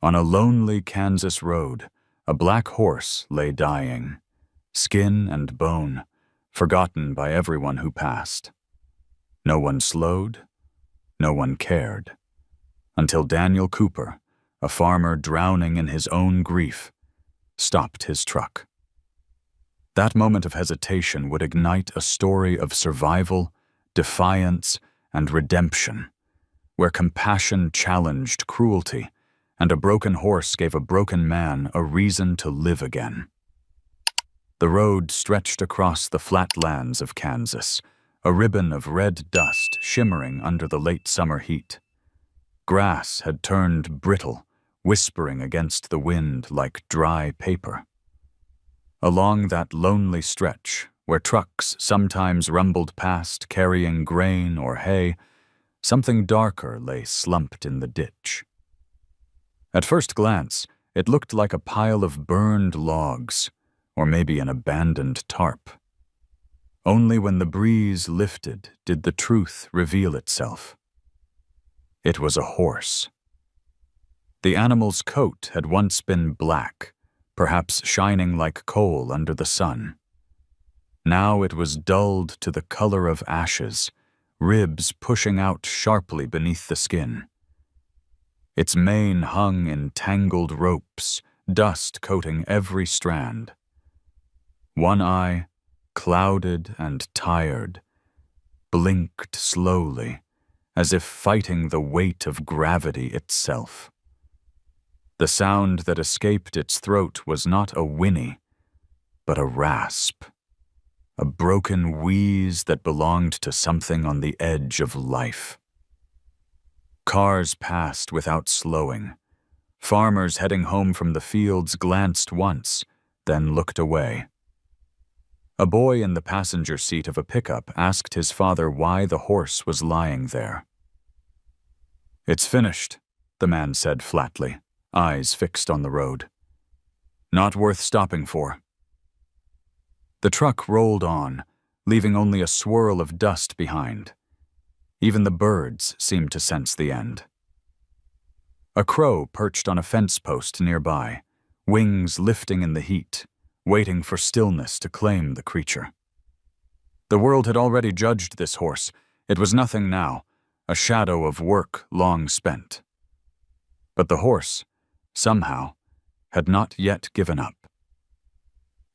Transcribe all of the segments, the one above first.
On a lonely Kansas road, a black horse lay dying, skin and bone, forgotten by everyone who passed. No one slowed, no one cared, until Daniel Cooper, a farmer drowning in his own grief, stopped his truck. That moment of hesitation would ignite a story of survival, defiance, and redemption, where compassion challenged cruelty, and a broken horse gave a broken man a reason to live again. The road stretched across the flat lands of Kansas, a ribbon of red dust shimmering under the late summer heat. Grass had turned brittle, whispering against the wind like dry paper. Along that lonely stretch, where trucks sometimes rumbled past carrying grain or hay, something darker lay slumped in the ditch. At first glance, it looked like a pile of burned logs, or maybe an abandoned tarp. Only when the breeze lifted did the truth reveal itself. It was a horse. The animal's coat had once been black, perhaps shining like coal under the sun. Now it was dulled to the color of ashes, ribs pushing out sharply beneath the skin. Its mane hung in tangled ropes, dust coating every strand. One eye, clouded and tired, blinked slowly, as if fighting the weight of gravity itself. The sound that escaped its throat was not a whinny, but a rasp, a broken wheeze that belonged to something on the edge of life. Cars passed without slowing. Farmers heading home from the fields glanced once, then looked away. A boy in the passenger seat of a pickup asked his father why the horse was lying there. "It's finished," the man said flatly, eyes fixed on the road. "Not worth stopping for." The truck rolled on, leaving only a swirl of dust behind. Even the birds seemed to sense the end. A crow perched on a fence post nearby, wings lifting in the heat, waiting for stillness to claim the creature. The world had already judged this horse. It was nothing now, a shadow of work long spent. But the horse, somehow, had not yet given up.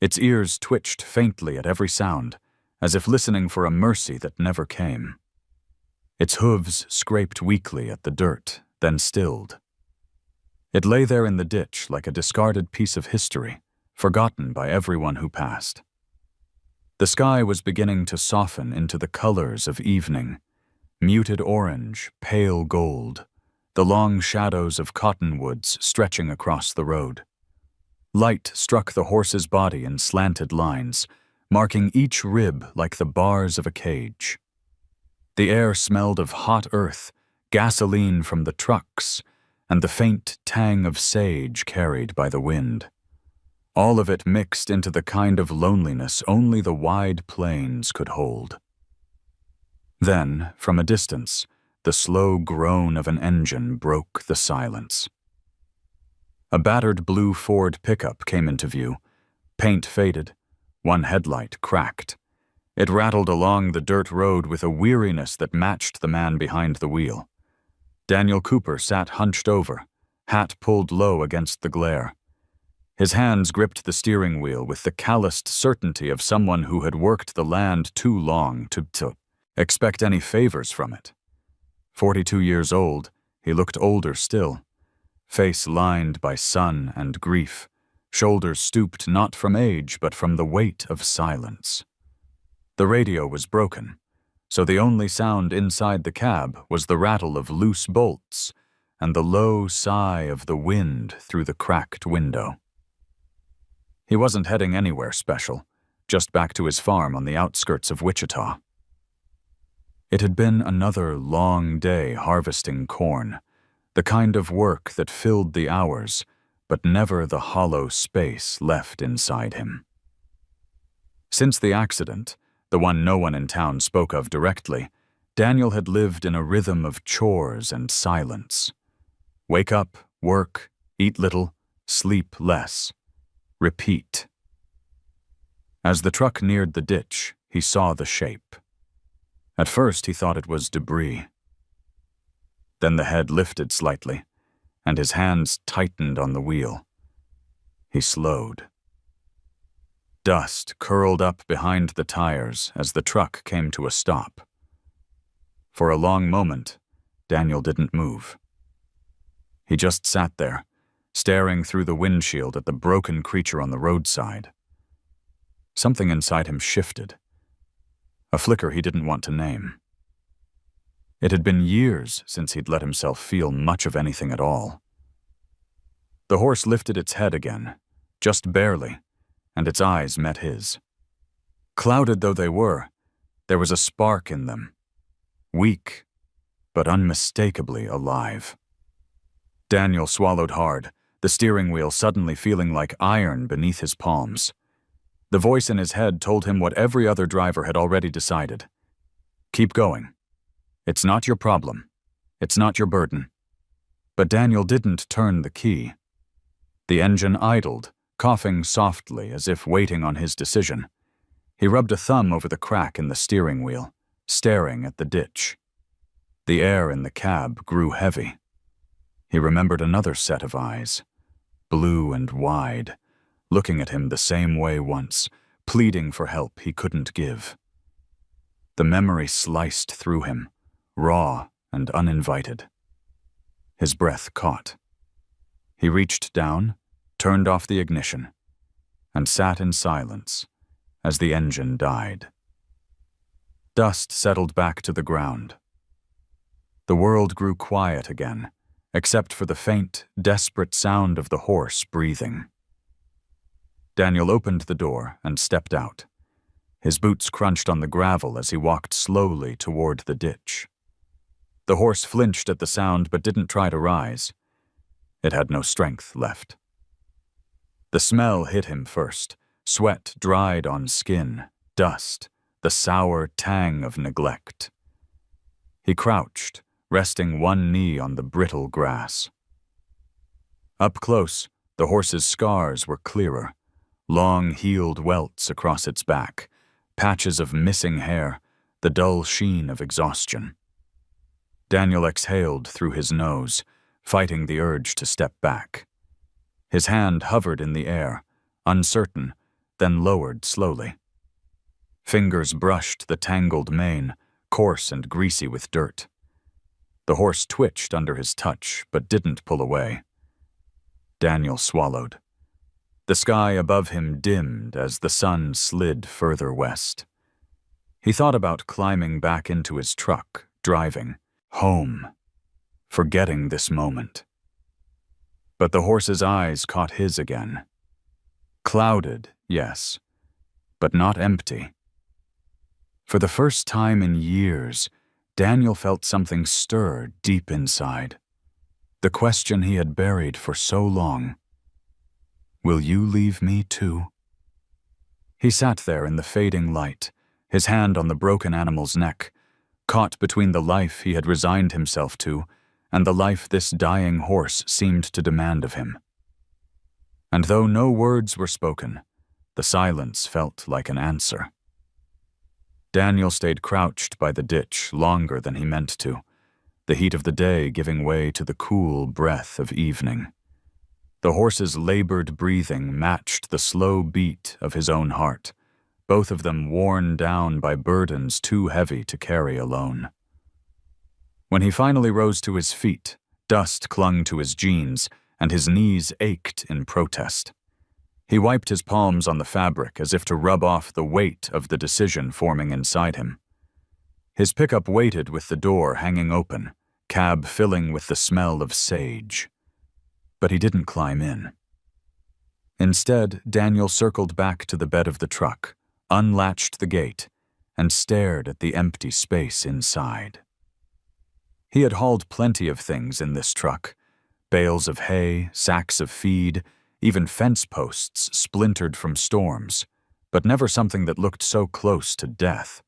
Its ears twitched faintly at every sound, as if listening for a mercy that never came. Its hooves scraped weakly at the dirt, then stilled. It lay there in the ditch like a discarded piece of history, forgotten by everyone who passed. The sky was beginning to soften into the colors of evening, muted orange, pale gold, the long shadows of cottonwoods stretching across the road. Light struck the horse's body in slanted lines, marking each rib like the bars of a cage. The air smelled of hot earth, gasoline from the trucks, and the faint tang of sage carried by the wind. All of it mixed into the kind of loneliness only the wide plains could hold. Then, from a distance, the slow groan of an engine broke the silence. A battered blue Ford pickup came into view, paint faded, one headlight cracked. It rattled along the dirt road with a weariness that matched the man behind the wheel. Daniel Cooper sat hunched over, hat pulled low against the glare. His hands gripped the steering wheel with the calloused certainty of someone who had worked the land too long to expect any favors from it. 42 years old, he looked older still, face lined by sun and grief, shoulders stooped not from age but from the weight of silence. The radio was broken, so the only sound inside the cab was the rattle of loose bolts and the low sigh of the wind through the cracked window. He wasn't heading anywhere special, just back to his farm on the outskirts of Wichita. It had been another long day harvesting corn, the kind of work that filled the hours, but never the hollow space left inside him. Since the accident, the one no one in town spoke of directly, Daniel had lived in a rhythm of chores and silence. Wake up, work, Eat little, sleep less. Repeat. As the truck neared the ditch, he saw the shape. At first, he thought it was debris. Then the head lifted slightly, and his hands tightened on the wheel. He slowed. Dust curled up behind the tires as the truck came to a stop. For a long moment, Daniel didn't move. He just sat there, staring through the windshield at the broken creature on the roadside. Something inside him shifted. A flicker he didn't want to name. It had been years since he'd let himself feel much of anything at all. The horse lifted its head again, just barely, and its eyes met his. Clouded though they were, there was a spark in them. Weak, but unmistakably alive. Daniel swallowed hard, the steering wheel suddenly feeling like iron beneath his palms. The voice in his head told him what every other driver had already decided. Keep going. It's not your problem. It's not your burden. But Daniel didn't turn the key. The engine idled, coughing softly as if waiting on his decision. He rubbed a thumb over the crack in the steering wheel, staring at the ditch. The air in the cab grew heavy. He remembered another set of eyes, blue and wide, looking at him the same way once, pleading for help he couldn't give. The memory sliced through him, raw and uninvited. His breath caught. He reached down, turned off the ignition, and sat in silence as the engine died. Dust settled back to the ground. The world grew quiet again, except for the faint, desperate sound of the horse breathing. Daniel opened the door and stepped out. His boots crunched on the gravel as he walked slowly toward the ditch. The horse flinched at the sound but didn't try to rise. It had no strength left. The smell hit him first, sweat dried on skin, dust, the sour tang of neglect. He crouched, resting one knee on the brittle grass. Up close, the horse's scars were clearer. Long healed welts across its back, patches of missing hair, the dull sheen of exhaustion. Daniel exhaled through his nose, fighting the urge to step back. His hand hovered in the air, uncertain, then lowered slowly. Fingers brushed the tangled mane, coarse and greasy with dirt. The horse twitched under his touch, but didn't pull away. Daniel swallowed. The sky above him dimmed as the sun slid further west. He thought about climbing back into his truck, driving home, forgetting this moment. But the horse's eyes caught his again. Clouded, yes, but not empty. For the first time in years, Daniel felt something stir deep inside. The question he had buried for so long. Will you leave me too? He sat there in the fading light, his hand on the broken animal's neck, caught between the life he had resigned himself to and the life this dying horse seemed to demand of him. And though no words were spoken, the silence felt like an answer. Daniel stayed crouched by the ditch longer than he meant to, the heat of the day giving way to the cool breath of evening. The horse's labored breathing matched the slow beat of his own heart, both of them worn down by burdens too heavy to carry alone. When he finally rose to his feet, dust clung to his jeans, and his knees ached in protest. He wiped his palms on the fabric as if to rub off the weight of the decision forming inside him. His pickup waited with the door hanging open, cab filling with the smell of sage. But he didn't climb in. Instead, Daniel circled back to the bed of the truck, unlatched the gate, and stared at the empty space inside. He had hauled plenty of things in this truck: bales of hay, sacks of feed, even fence posts splintered from storms, but never something that looked so close to death.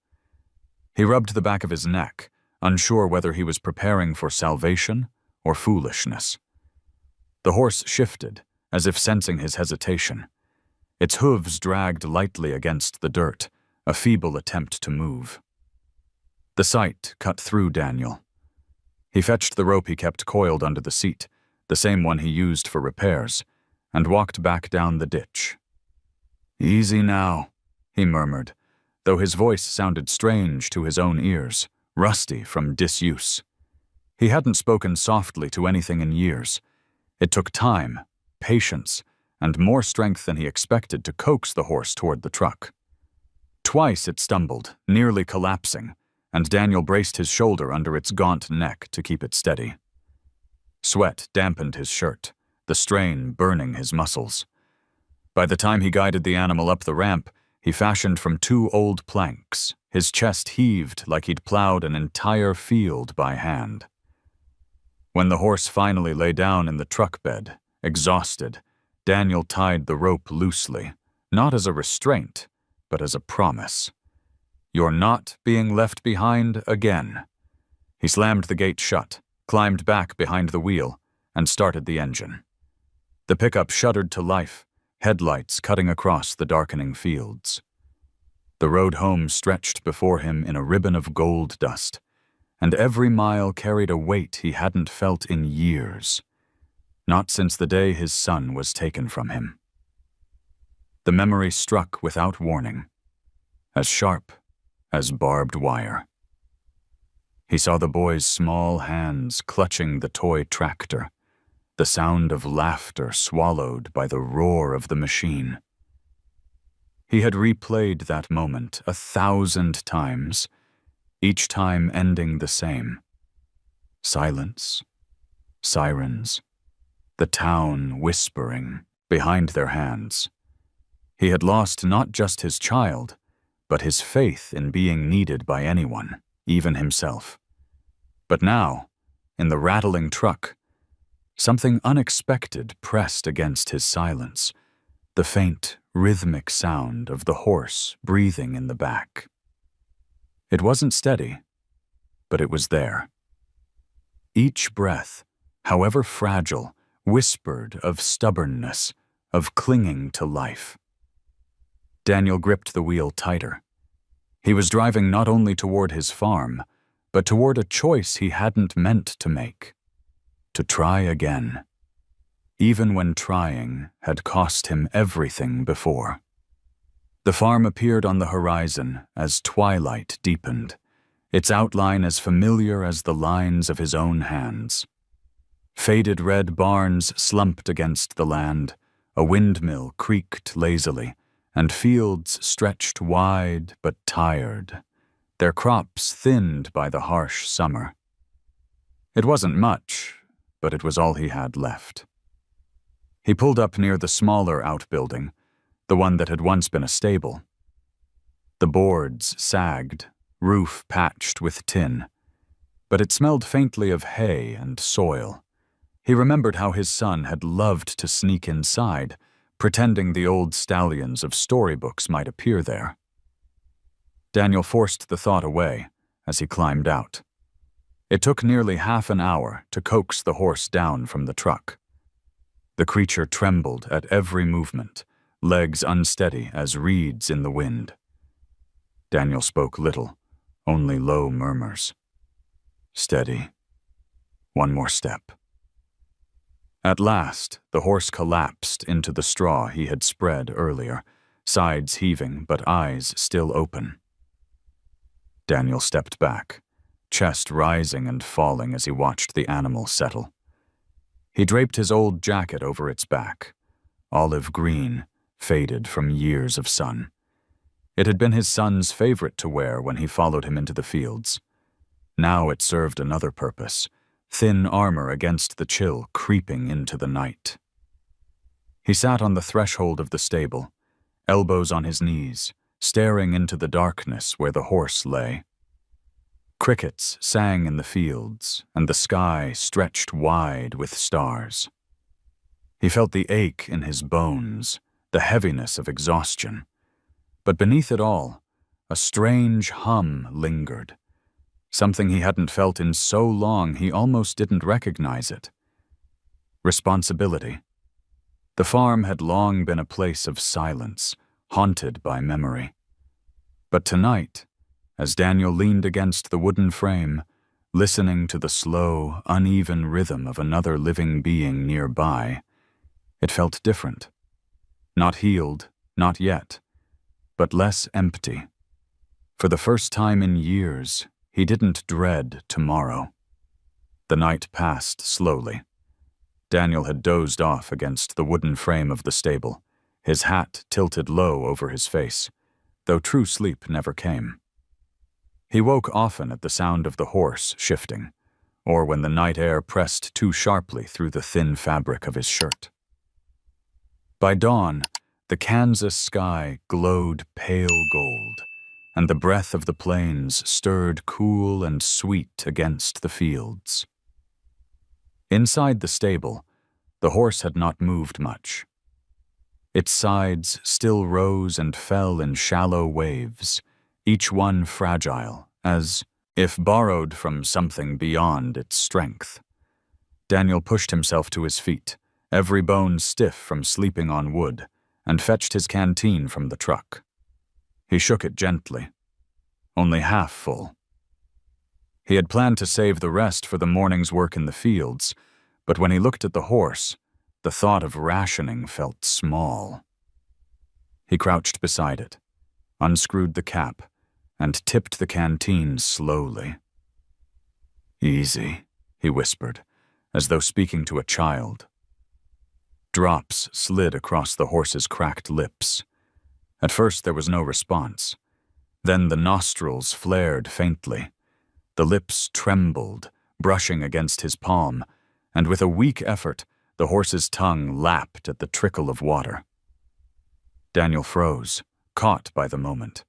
He rubbed the back of his neck, unsure whether he was preparing for salvation or foolishness. The horse shifted, as if sensing his hesitation. Its hooves dragged lightly against the dirt, a feeble attempt to move. The sight cut through Daniel. He fetched the rope he kept coiled under the seat, the same one he used for repairs, and walked back down the ditch. "Easy now," he murmured, though his voice sounded strange to his own ears, rusty from disuse. He hadn't spoken softly to anything in years. It took time, patience, and more strength than he expected to coax the horse toward the truck. Twice it stumbled, nearly collapsing, and Daniel braced his shoulder under its gaunt neck to keep it steady. Sweat dampened his shirt, the strain burning his muscles. By the time he guided the animal up the ramp, he fashioned from 2 old planks. His chest heaved like he'd plowed an entire field by hand. When the horse finally lay down in the truck bed, exhausted, Daniel tied the rope loosely, not as a restraint, but as a promise. "You're not being left behind again." He slammed the gate shut, climbed back behind the wheel, and started the engine. The pickup shuddered to life, headlights cutting across the darkening fields. The road home stretched before him in a ribbon of gold dust, and every mile carried a weight he hadn't felt in years, not since the day his son was taken from him. The memory struck without warning, as sharp as barbed wire. He saw the boy's small hands clutching the toy tractor, the sound of laughter swallowed by the roar of the machine. He had replayed that moment 1,000 times, each time ending the same. Silence, sirens, the town whispering behind their hands. He had lost not just his child, but his faith in being needed by anyone, even himself. But now, in the rattling truck, something unexpected pressed against his silence, the faint, rhythmic sound of the horse breathing in the back. It wasn't steady, but it was there. Each breath, however fragile, whispered of stubbornness, of clinging to life. Daniel gripped the wheel tighter. He was driving not only toward his farm, but toward a choice he hadn't meant to make. To try again, even when trying had cost him everything before. The farm appeared on the horizon as twilight deepened, its outline as familiar as the lines of his own hands. Faded red barns slumped against the land, a windmill creaked lazily, and fields stretched wide but tired, their crops thinned by the harsh summer. It wasn't much, but it was all he had left. He pulled up near the smaller outbuilding, the one that had once been a stable. The boards sagged, roof patched with tin, but it smelled faintly of hay and soil. He remembered how his son had loved to sneak inside, pretending the old stallions of storybooks might appear there. Daniel forced the thought away as he climbed out. It took nearly half an hour to coax the horse down from the truck. The creature trembled at every movement, legs unsteady as reeds in the wind. Daniel spoke little, only low murmurs. Steady. One more step. At last, the horse collapsed into the straw he had spread earlier, sides heaving but eyes still open. Daniel stepped back, chest rising and falling as he watched the animal settle. He draped his old jacket over its back, olive green, faded from years of sun. It had been his son's favorite to wear when he followed him into the fields. Now it served another purpose, thin armor against the chill creeping into the night. He sat on the threshold of the stable, elbows on his knees, staring into the darkness where the horse lay. Crickets sang in the fields, and the sky stretched wide with stars. He felt the ache in his bones, the heaviness of exhaustion. But beneath it all, a strange hum lingered, something he hadn't felt in so long he almost didn't recognize it. responsibility. The farm had long been a place of silence, haunted by memory. But tonight, as Daniel leaned against the wooden frame, listening to the slow, uneven rhythm of another living being nearby, it felt different. Not healed, not yet, but less empty. For the first time in years, he didn't dread tomorrow. The night passed slowly. Daniel had dozed off against the wooden frame of the stable, his hat tilted low over his face, though true sleep never came. He woke often at the sound of the horse shifting, or when the night air pressed too sharply through the thin fabric of his shirt. By dawn, the Kansas sky glowed pale gold, and the breath of the plains stirred cool and sweet against the fields. Inside the stable, the horse had not moved much. Its sides still rose and fell in shallow waves, each one fragile, as if borrowed from something beyond its strength. Daniel pushed himself to his feet, every bone stiff from sleeping on wood, and fetched his canteen from the truck. He shook it gently, only half full. He had planned to save the rest for the morning's work in the fields, but when he looked at the horse, the thought of rationing felt small. He crouched beside it, unscrewed the cap, and tipped the canteen slowly. "Easy," he whispered, as though speaking to a child. Drops slid across the horse's cracked lips. At first there was no response. Then the nostrils flared faintly. The lips trembled, brushing against his palm, and with a weak effort, the horse's tongue lapped at the trickle of water. Daniel froze, caught by the moment.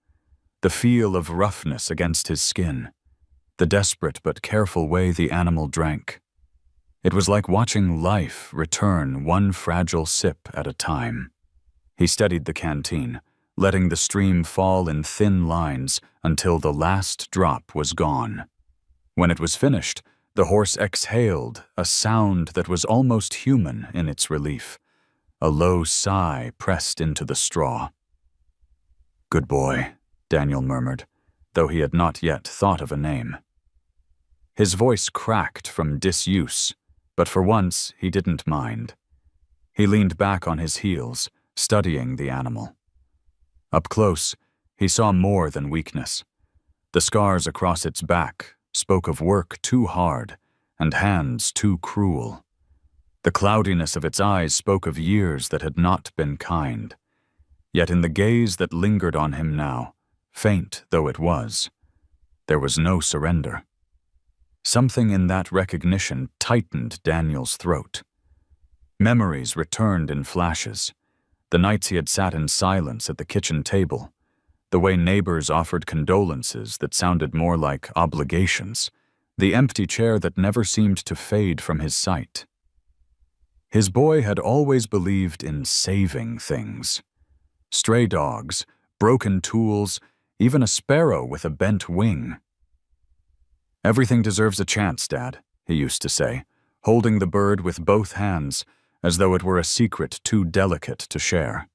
The feel of roughness against his skin, the desperate but careful way the animal drank. It was like watching life return one fragile sip at a time. He steadied the canteen, letting the stream fall in thin lines until the last drop was gone. When it was finished, the horse exhaled a sound that was almost human in its relief, a low sigh pressed into the straw. "Good boy," Daniel murmured, though he had not yet thought of a name. His voice cracked from disuse, but for once he didn't mind. He leaned back on his heels, studying the animal. Up close, he saw more than weakness. The scars across its back spoke of work too hard and hands too cruel. The cloudiness of its eyes spoke of years that had not been kind. Yet in the gaze that lingered on him now, faint though it was, there was no surrender. Something in that recognition tightened Daniel's throat. Memories returned in flashes. The nights he had sat in silence at the kitchen table, the way neighbors offered condolences that sounded more like obligations, the empty chair that never seemed to fade from his sight. His boy had always believed in saving things. Stray dogs, broken tools, even a sparrow with a bent wing. "Everything deserves a chance, Dad," he used to say, holding the bird with both hands, as though it were a secret too delicate to share.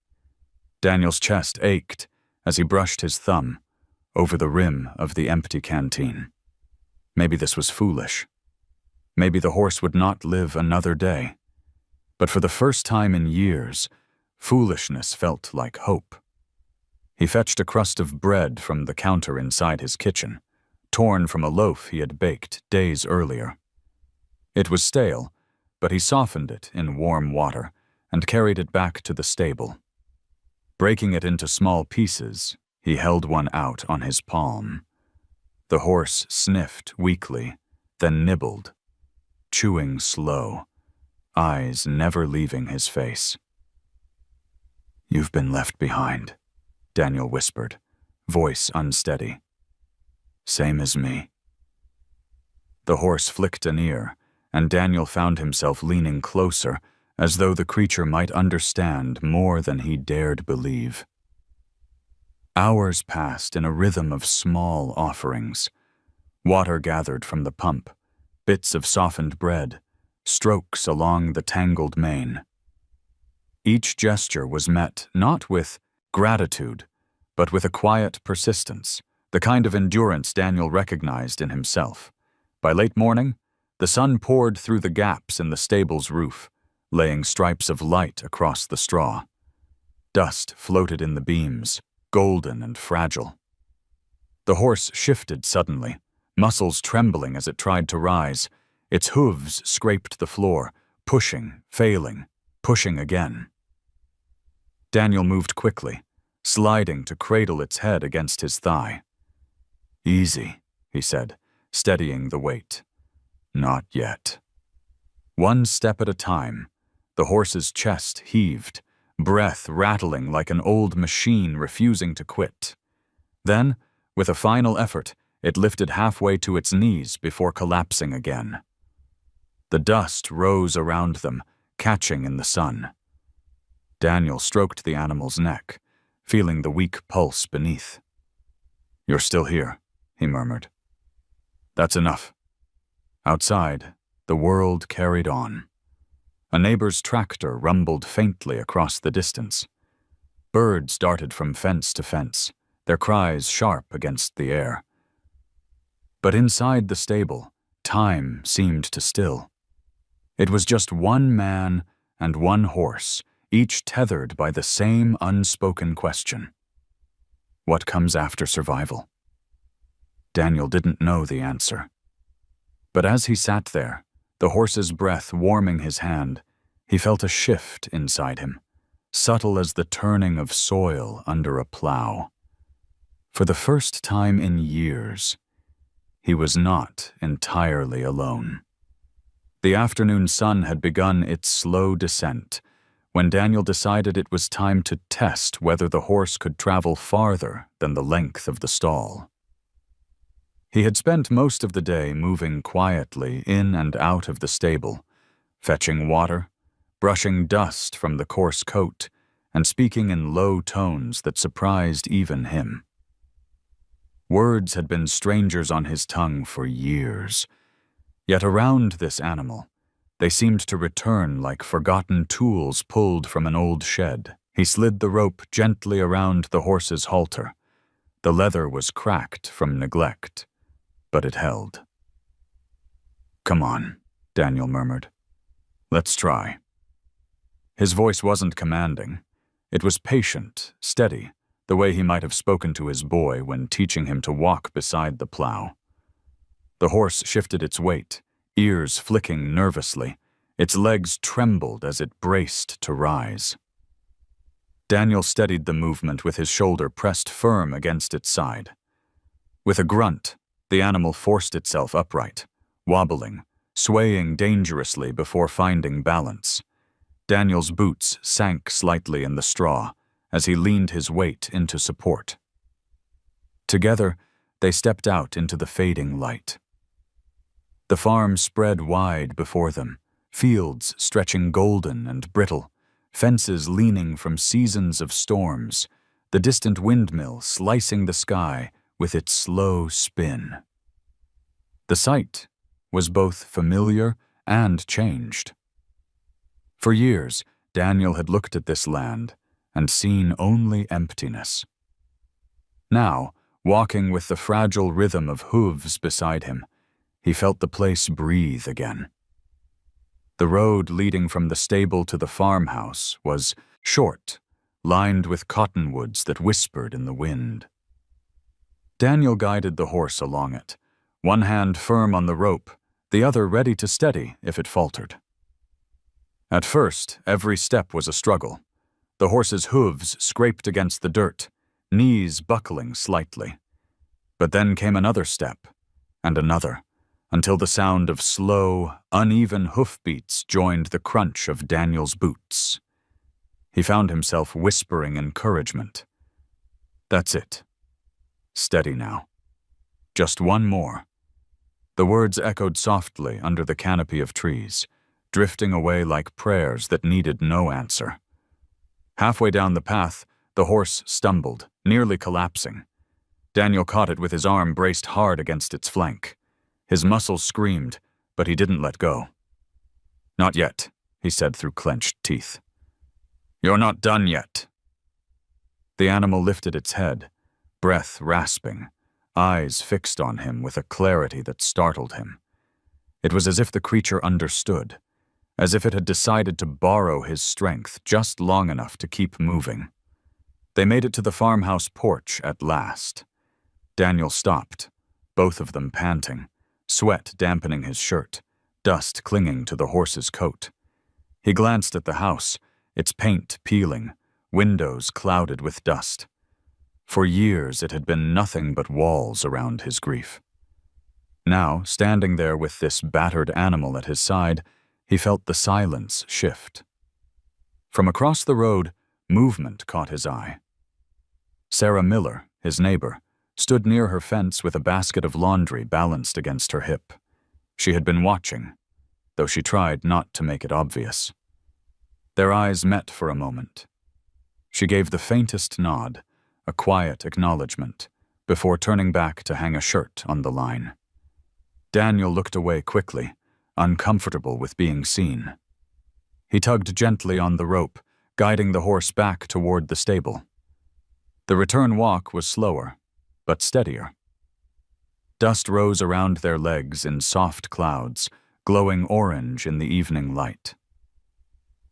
Daniel's chest ached as he brushed his thumb over the rim of the empty canteen. Maybe this was foolish. Maybe the horse would not live another day. But for the first time in years, foolishness felt like hope. He fetched a crust of bread from the counter inside his kitchen, torn from a loaf he had baked days earlier. It was stale, but he softened it in warm water and carried it back to the stable. Breaking it into small pieces, he held one out on his palm. The horse sniffed weakly, then nibbled, chewing slow, eyes never leaving his face. "You've been left behind," Daniel whispered, voice unsteady. "Same as me." The horse flicked an ear, and Daniel found himself leaning closer, as though the creature might understand more than he dared believe. Hours passed in a rhythm of small offerings. Water gathered from the pump, bits of softened bread, strokes along the tangled mane. Each gesture was met not with gratitude, but with a quiet persistence, the kind of endurance Daniel recognized in himself. By late morning, the sun poured through the gaps in the stable's roof, laying stripes of light across the straw. Dust floated in the beams, golden and fragile. The horse shifted suddenly, muscles trembling as it tried to rise. Its hooves scraped the floor, pushing, failing, pushing again. Daniel moved quickly, sliding to cradle its head against his thigh. "Easy," he said, steadying the weight. "Not yet." One step at a time, the horse's chest heaved, breath rattling like an old machine refusing to quit. Then, with a final effort, it lifted halfway to its knees before collapsing again. The dust rose around them, catching in the sun. Daniel stroked the animal's neck, feeling the weak pulse beneath. "You're still here," he murmured. "That's enough." Outside, the world carried on. A neighbor's tractor rumbled faintly across the distance. Birds darted from fence to fence, their cries sharp against the air. But inside the stable, time seemed to still. It was just one man and one horse, each tethered by the same unspoken question. What comes after survival? Daniel didn't know the answer. But as he sat there, the horse's breath warming his hand, he felt a shift inside him, subtle as the turning of soil under a plow. For the first time in years, he was not entirely alone. The afternoon sun had begun its slow descent when Daniel decided it was time to test whether the horse could travel farther than the length of the stall. He had spent most of the day moving quietly in and out of the stable, fetching water, brushing dust from the coarse coat, and speaking in low tones that surprised even him. Words had been strangers on his tongue for years, yet around this animal, they seemed to return like forgotten tools pulled from an old shed. He slid the rope gently around the horse's halter. The leather was cracked from neglect, but it held. "Come on," Daniel murmured. "Let's try." His voice wasn't commanding. It was patient, steady, the way he might have spoken to his boy when teaching him to walk beside the plow. The horse shifted its weight, ears flicking nervously. Its legs trembled as it braced to rise. Daniel steadied the movement with his shoulder pressed firm against its side. With a grunt, the animal forced itself upright, wobbling, swaying dangerously before finding balance. Daniel's boots sank slightly in the straw as he leaned his weight into support. Together, they stepped out into the fading light. The farm spread wide before them, fields stretching golden and brittle, fences leaning from seasons of storms, the distant windmill slicing the sky with its slow spin. The sight was both familiar and changed. For years, Daniel had looked at this land and seen only emptiness. Now, walking with the fragile rhythm of hooves beside him, he felt the place breathe again. The road leading from the stable to the farmhouse was short, lined with cottonwoods that whispered in the wind. Daniel guided the horse along it, one hand firm on the rope, the other ready to steady if it faltered. At first, every step was a struggle. The horse's hooves scraped against the dirt, knees buckling slightly. But then came another step, and another, until the sound of slow, uneven hoofbeats joined the crunch of Daniel's boots. He found himself whispering encouragement. "That's it. Steady now. Just one more." The words echoed softly under the canopy of trees, drifting away like prayers that needed no answer. Halfway down the path, the horse stumbled, nearly collapsing. Daniel caught it with his arm braced hard against its flank. His muscles screamed, but he didn't let go. "Not yet," he said through clenched teeth. "You're not done yet." The animal lifted its head, breath rasping, eyes fixed on him with a clarity that startled him. It was as if the creature understood, as if it had decided to borrow his strength just long enough to keep moving. They made it to the farmhouse porch at last. Daniel stopped, both of them panting, sweat dampening his shirt, dust clinging to the horse's coat. He glanced at the house, its paint peeling, windows clouded with dust. For years it had been nothing but walls around his grief. Now, standing there with this battered animal at his side, he felt the silence shift. From across the road, movement caught his eye. Sarah Miller, his neighbor, stood near her fence with a basket of laundry balanced against her hip. She had been watching, though she tried not to make it obvious. Their eyes met for a moment. She gave the faintest nod, a quiet acknowledgement, before turning back to hang a shirt on the line. Daniel looked away quickly, uncomfortable with being seen. He tugged gently on the rope, guiding the horse back toward the stable. The return walk was slower, but steadier. Dust rose around their legs in soft clouds, glowing orange in the evening light.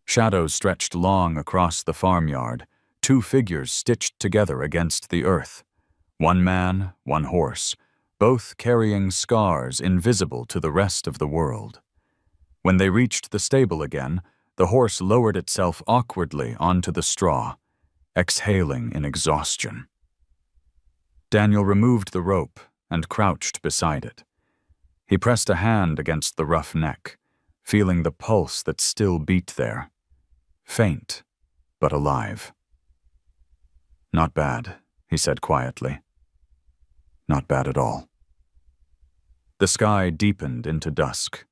Shadows stretched long across the farmyard, two figures stitched together against the earth. One man, one horse, both carrying scars invisible to the rest of the world. When they reached the stable again, the horse lowered itself awkwardly onto the straw, exhaling in exhaustion. Daniel removed the rope and crouched beside it. He pressed a hand against the rough neck, feeling the pulse that still beat there. Faint, but alive. "Not bad," he said quietly. "Not bad at all." The sky deepened into dusk.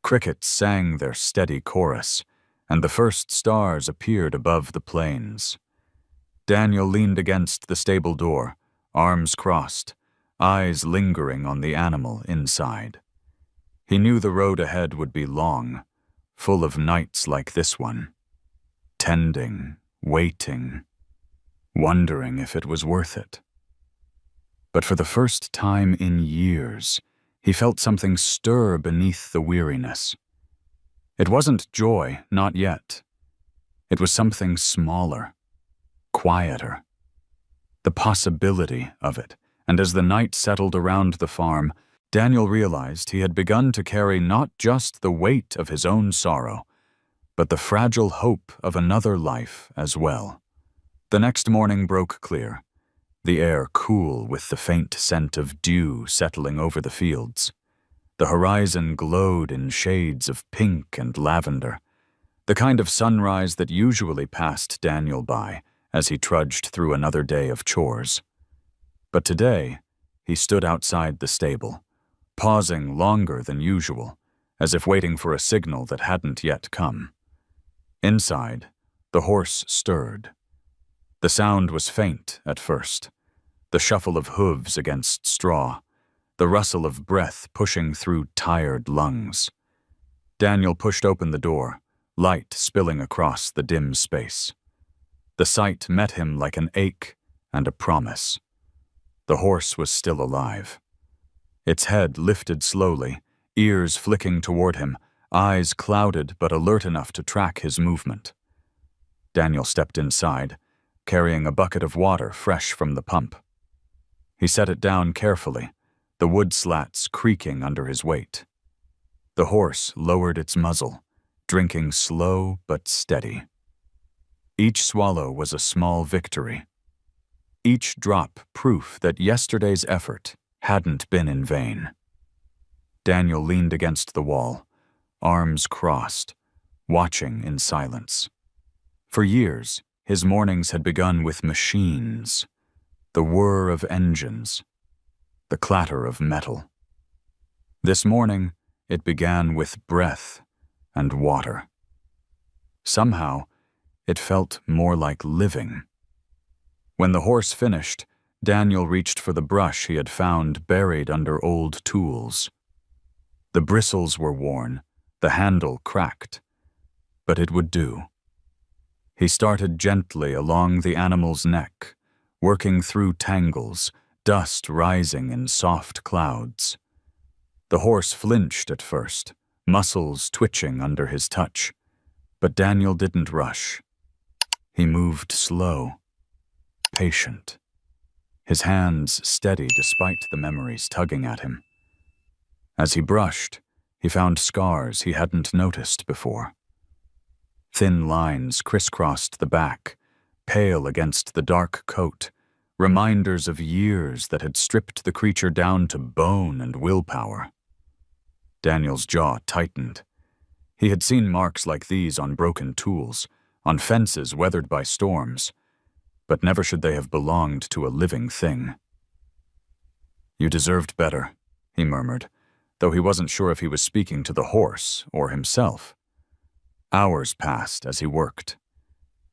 Crickets sang their steady chorus, and the first stars appeared above the plains. Daniel leaned against the stable door, arms crossed, eyes lingering on the animal inside. He knew the road ahead would be long, full of nights like this one. Tending, waiting, wondering if it was worth it. But for the first time in years, he felt something stir beneath the weariness. It wasn't joy, not yet. It was something smaller, quieter. The possibility of it, and as the night settled around the farm, Daniel realized he had begun to carry not just the weight of his own sorrow, but the fragile hope of another life as well. The next morning broke clear, the air cool with the faint scent of dew settling over the fields. The horizon glowed in shades of pink and lavender, the kind of sunrise that usually passed Daniel by as he trudged through another day of chores. But today, he stood outside the stable, pausing longer than usual, as if waiting for a signal that hadn't yet come. Inside, the horse stirred. The sound was faint at first, the shuffle of hooves against straw, the rustle of breath pushing through tired lungs. Daniel pushed open the door, light spilling across the dim space. The sight met him like an ache and a promise. The horse was still alive. Its head lifted slowly, ears flicking toward him, eyes clouded but alert enough to track his movement. Daniel stepped inside, carrying a bucket of water fresh from the pump. He set it down carefully, the wood slats creaking under his weight. The horse lowered its muzzle, drinking slow but steady. Each swallow was a small victory. Each drop proof that yesterday's effort hadn't been in vain. Daniel leaned against the wall, arms crossed, watching in silence. For years, his mornings had begun with machines, the whir of engines, the clatter of metal. This morning, it began with breath and water. Somehow, it felt more like living. When the horse finished, Daniel reached for the brush he had found buried under old tools. The bristles were worn, The handle cracked, but it would do. He started gently along the animal's neck, working through tangles, dust rising in soft clouds. The horse flinched at first, muscles twitching under his touch, but Daniel didn't rush. He moved slow, patient, his hands steady despite the memories tugging at him. As he brushed, he found scars he hadn't noticed before. Thin lines crisscrossed the back, pale against the dark coat, reminders of years that had stripped the creature down to bone and willpower. Daniel's jaw tightened. He had seen marks like these on broken tools, on fences weathered by storms, but never should they have belonged to a living thing. "You deserved better," he murmured, though he wasn't sure if he was speaking to the horse or himself. Hours passed as he worked.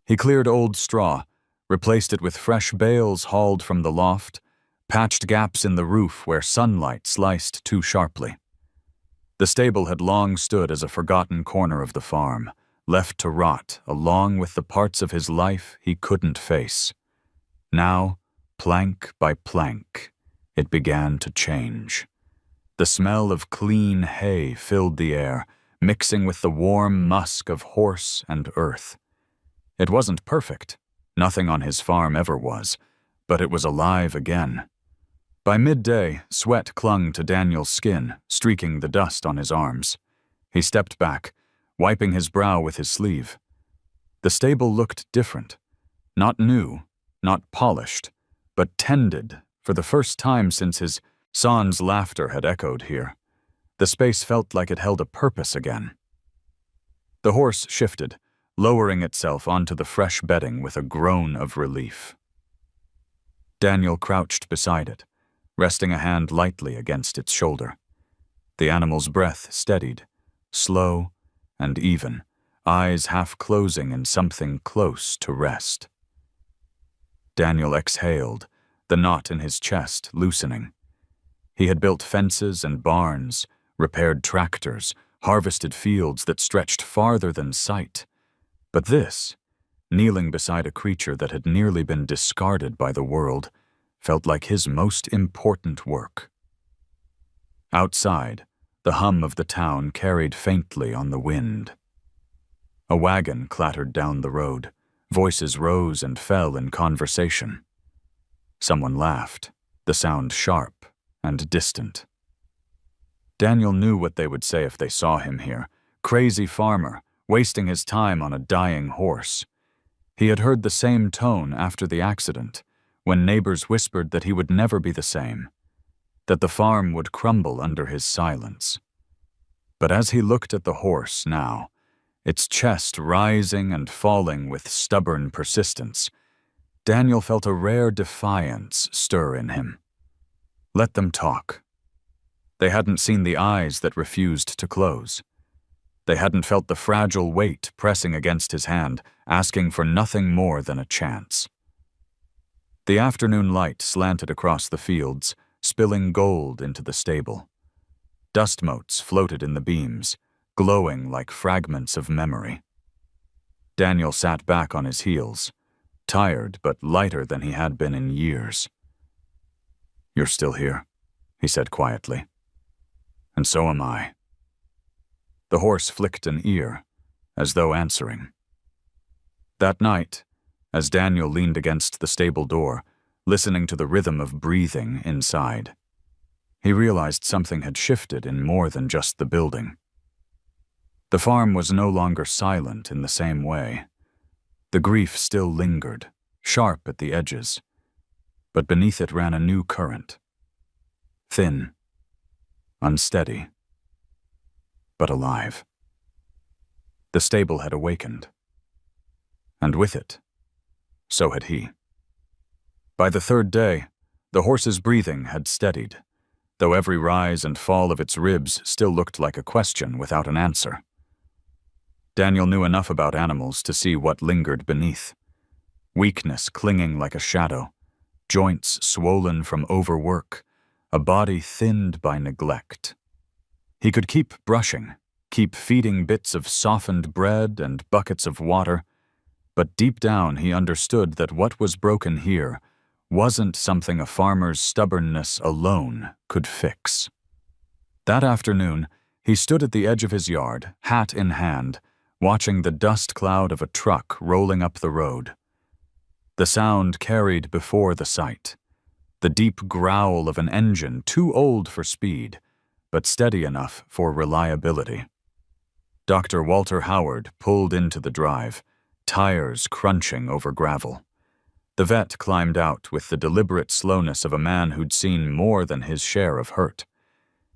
He cleared old straw, replaced it with fresh bales hauled from the loft, patched gaps in the roof where sunlight sliced too sharply. The stable had long stood as a forgotten corner of the farm, left to rot along with the parts of his life he couldn't face. Now, plank by plank, it began to change. The smell of clean hay filled the air, mixing with the warm musk of horse and earth. It wasn't perfect. Nothing on his farm ever was, but it was alive again. By midday, sweat clung to Daniel's skin, streaking the dust on his arms. He stepped back, wiping his brow with his sleeve. The stable looked different. Not new, not polished, but tended for the first time since his son's laughter had echoed here. The space felt like it held a purpose again. The horse shifted, lowering itself onto the fresh bedding with a groan of relief. Daniel crouched beside it, resting a hand lightly against its shoulder. The animal's breath steadied, slow and even, eyes half closing in something close to rest. Daniel exhaled, the knot in his chest loosening. He had built fences and barns, repaired tractors, harvested fields that stretched farther than sight. But this, kneeling beside a creature that had nearly been discarded by the world, felt like his most important work. Outside, the hum of the town carried faintly on the wind. A wagon clattered down the road. Voices rose and fell in conversation. Someone laughed, the sound sharp and distant. Daniel knew what they would say if they saw him here. Crazy farmer, wasting his time on a dying horse. He had heard the same tone after the accident, when neighbors whispered that he would never be the same, that the farm would crumble under his silence. But as he looked at the horse now, its chest rising and falling with stubborn persistence, Daniel felt a rare defiance stir in him. Let them talk. They hadn't seen the eyes that refused to close. They hadn't felt the fragile weight pressing against his hand, asking for nothing more than a chance. The afternoon light slanted across the fields, spilling gold into the stable. Dust motes floated in the beams, glowing like fragments of memory. Daniel sat back on his heels, tired but lighter than he had been in years. "You're still here," he said quietly. "And so am I." The horse flicked an ear, as though answering. That night, as Daniel leaned against the stable door, listening to the rhythm of breathing inside, he realized something had shifted in more than just the building. The farm was no longer silent in the same way. The grief still lingered, sharp at the edges, but beneath it ran a new current. Thin, unsteady, but alive. The stable had awakened. And with it, so had he. By the third day, the horse's breathing had steadied, though every rise and fall of its ribs still looked like a question without an answer. Daniel knew enough about animals to see what lingered beneath. Weakness clinging like a shadow, joints swollen from overwork, a body thinned by neglect. He could keep brushing, keep feeding bits of softened bread and buckets of water, but deep down he understood that what was broken here wasn't something a farmer's stubbornness alone could fix. That afternoon, he stood at the edge of his yard, hat in hand, watching the dust cloud of a truck rolling up the road. The sound carried before the sight, the deep growl of an engine too old for speed, but steady enough for reliability. Dr. Walter Howard pulled into the drive, tires crunching over gravel. The vet climbed out with the deliberate slowness of a man who'd seen more than his share of hurt.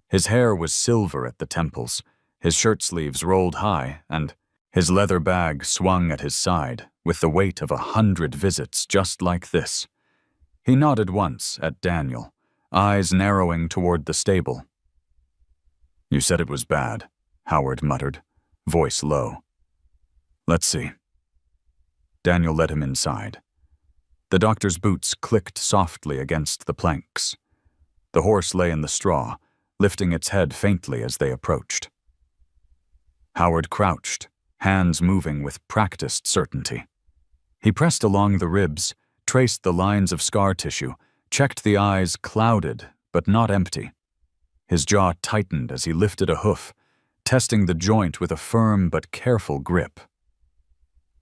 His hair was silver at the temples, his shirt sleeves rolled high, and his leather bag swung at his side with the weight of 100 visits just like this. He nodded once at Daniel, eyes narrowing toward the stable. "You said it was bad," Howard muttered, voice low. "Let's see." Daniel led him inside. The doctor's boots clicked softly against the planks. The horse lay in the straw, lifting its head faintly as they approached. Howard crouched, hands moving with practiced certainty. He pressed along the ribs, traced the lines of scar tissue, checked the eyes clouded but not empty. His jaw tightened as he lifted a hoof, testing the joint with a firm but careful grip.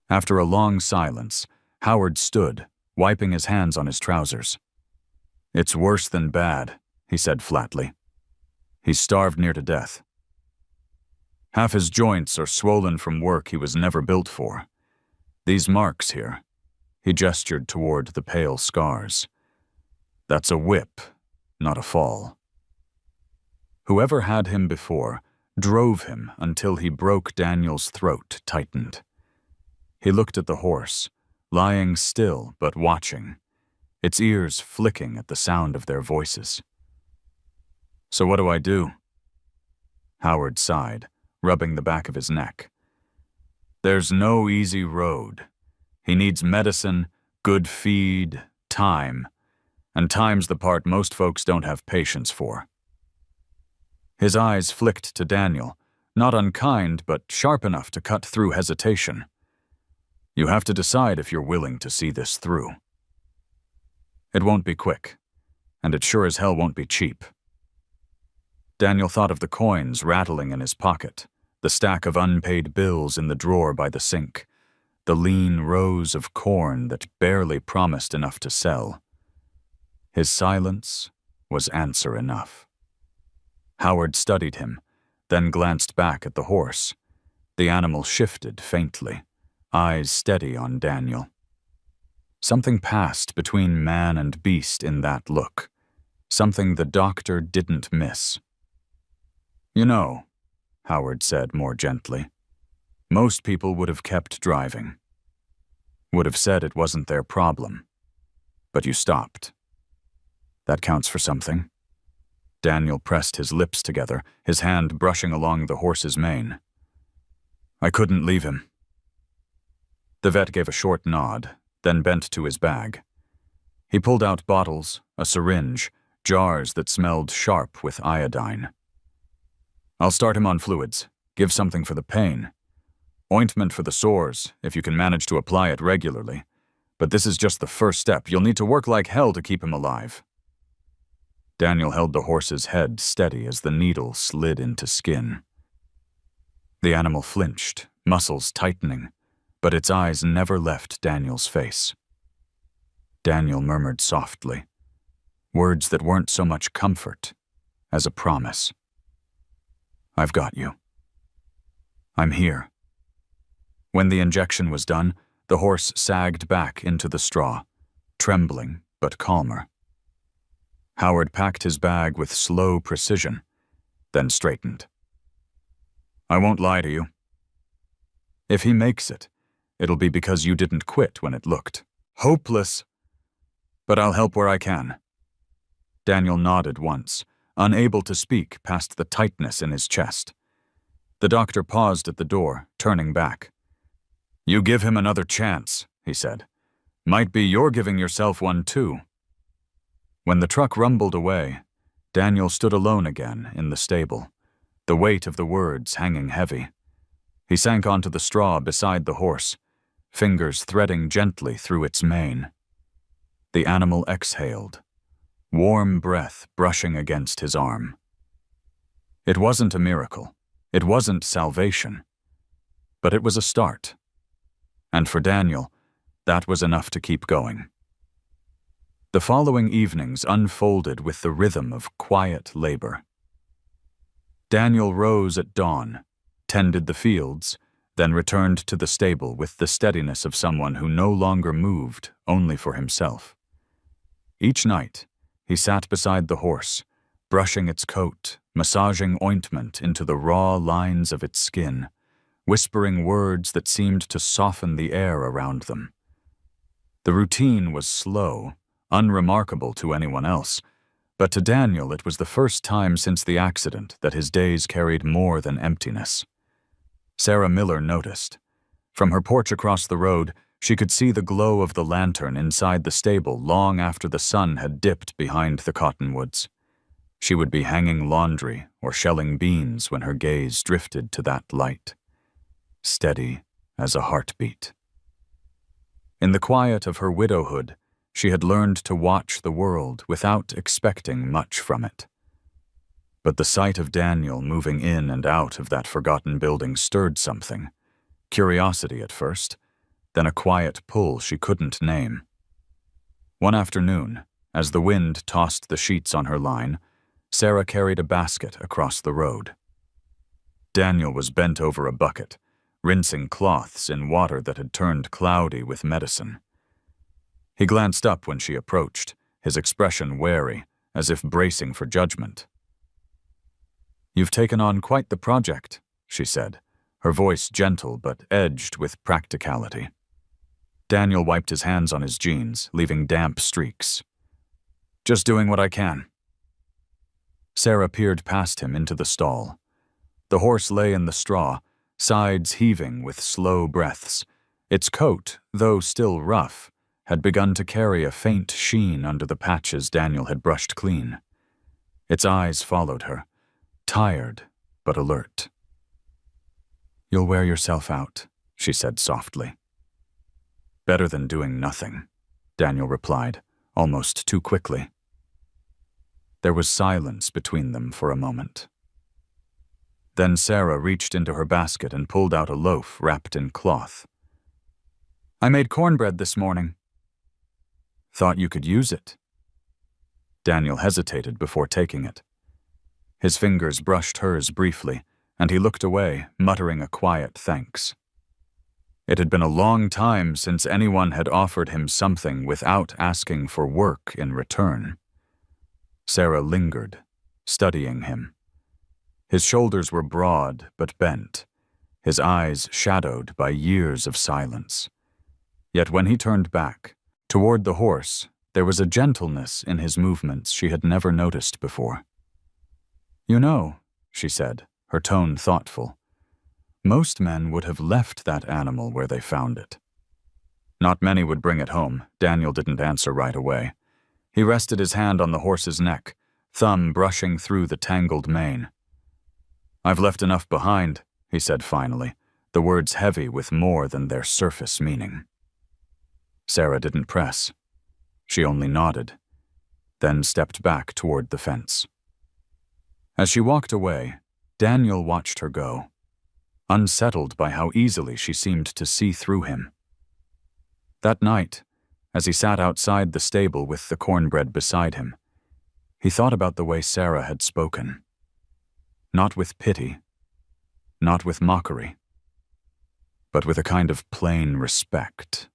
After a long silence, Howard stood, wiping his hands on his trousers. "It's worse than bad," he said flatly. "He's starved near to death. Half his joints are swollen from work he was never built for. These marks here," he gestured toward the pale scars. "That's a whip, not a fall." Whoever had him before drove him until he broke Daniel's throat tightened. He looked at the horse, lying still but watching, its ears flicking at the sound of their voices. "So what do I do?" Howard sighed, rubbing the back of his neck. "There's no easy road. He needs medicine, good feed, time, and time's the part most folks don't have patience for." His eyes flicked to Daniel, not unkind but sharp enough to cut through hesitation. "You have to decide if you're willing to see this through. It won't be quick, and it sure as hell won't be cheap." Daniel thought of the coins rattling in his pocket, the stack of unpaid bills in the drawer by the sink, the lean rows of corn that barely promised enough to sell. His silence was answer enough. Howard studied him, then glanced back at the horse. The animal shifted faintly, eyes steady on Daniel. Something passed between man and beast in that look, something the doctor didn't miss. "You know," Howard said more gently, "most people would have kept driving. Would have said it wasn't their problem. But you stopped. That counts for something." Daniel pressed his lips together, his hand brushing along the horse's mane. "I couldn't leave him." The vet gave a short nod, then bent to his bag. He pulled out bottles, a syringe, jars that smelled sharp with iodine. "I'll start him on fluids, give something for the pain. Ointment for the sores, if you can manage to apply it regularly. But this is just the first step. You'll need to work like hell to keep him alive." Daniel held the horse's head steady as the needle slid into skin. The animal flinched, muscles tightening, but its eyes never left Daniel's face. Daniel murmured softly, words that weren't so much comfort as a promise. "I've got you. I'm here." When the injection was done, the horse sagged back into the straw, trembling but calmer. Howard packed his bag with slow precision, then straightened. "I won't lie to you. If he makes it, it'll be because you didn't quit when it looked hopeless. But I'll help where I can." Daniel nodded once, unable to speak past the tightness in his chest. The doctor paused at the door, turning back. "You give him another chance," he said. "Might be you're giving yourself one too." When the truck rumbled away, Daniel stood alone again in the stable, the weight of the words hanging heavy. He sank onto the straw beside the horse, fingers threading gently through its mane. The animal exhaled, warm breath brushing against his arm. It wasn't a miracle. It wasn't salvation. But it was a start. And for Daniel, that was enough to keep going. The following evenings unfolded with the rhythm of quiet labor. Daniel rose at dawn, tended the fields, then returned to the stable with the steadiness of someone who no longer moved only for himself. Each night, he sat beside the horse, brushing its coat, massaging ointment into the raw lines of its skin, whispering words that seemed to soften the air around them. The routine was slow, unremarkable to anyone else, but to Daniel it was the first time since the accident that his days carried more than emptiness. Sarah Miller noticed. From her porch across the road, she could see the glow of the lantern inside the stable long after the sun had dipped behind the cottonwoods. She would be hanging laundry or shelling beans when her gaze drifted to that light, steady as a heartbeat. In the quiet of her widowhood, she had learned to watch the world without expecting much from it. But the sight of Daniel moving in and out of that forgotten building stirred something, curiosity at first, then a quiet pull she couldn't name. One afternoon, as the wind tossed the sheets on her line, Sarah carried a basket across the road. Daniel was bent over a bucket, rinsing cloths in water that had turned cloudy with medicine. He glanced up when she approached, his expression wary, as if bracing for judgment. "You've taken on quite the project," she said, her voice gentle but edged with practicality. Daniel wiped his hands on his jeans, leaving damp streaks. "Just doing what I can." Sarah peered past him into the stall. The horse lay in the straw, sides heaving with slow breaths. Its coat, though still rough, had begun to carry a faint sheen under the patches Daniel had brushed clean. Its eyes followed her, tired but alert. "You'll wear yourself out," she said softly. "Better than doing nothing," Daniel replied, almost too quickly. There was silence between them for a moment. Then Sarah reached into her basket and pulled out a loaf wrapped in cloth. "I made cornbread this morning." "Thought you could use it." Daniel hesitated before taking it. His fingers brushed hers briefly, and he looked away, muttering a quiet thanks. It had been a long time since anyone had offered him something without asking for work in return. Sarah lingered, studying him. His shoulders were broad but bent, his eyes shadowed by years of silence. Yet when he turned back, toward the horse, there was a gentleness in his movements she had never noticed before. "You know," she said, her tone thoughtful, "most men would have left that animal where they found it." Not many would bring it home. Daniel didn't answer right away. He rested his hand on the horse's neck, thumb brushing through the tangled mane. "I've left enough behind," he said finally, the words heavy with more than their surface meaning. Sarah didn't press. She only nodded, then stepped back toward the fence. As she walked away, Daniel watched her go, unsettled by how easily she seemed to see through him. That night, as he sat outside the stable with the cornbread beside him, he thought about the way Sarah had spoken. Not with pity, not with mockery, but with a kind of plain respect.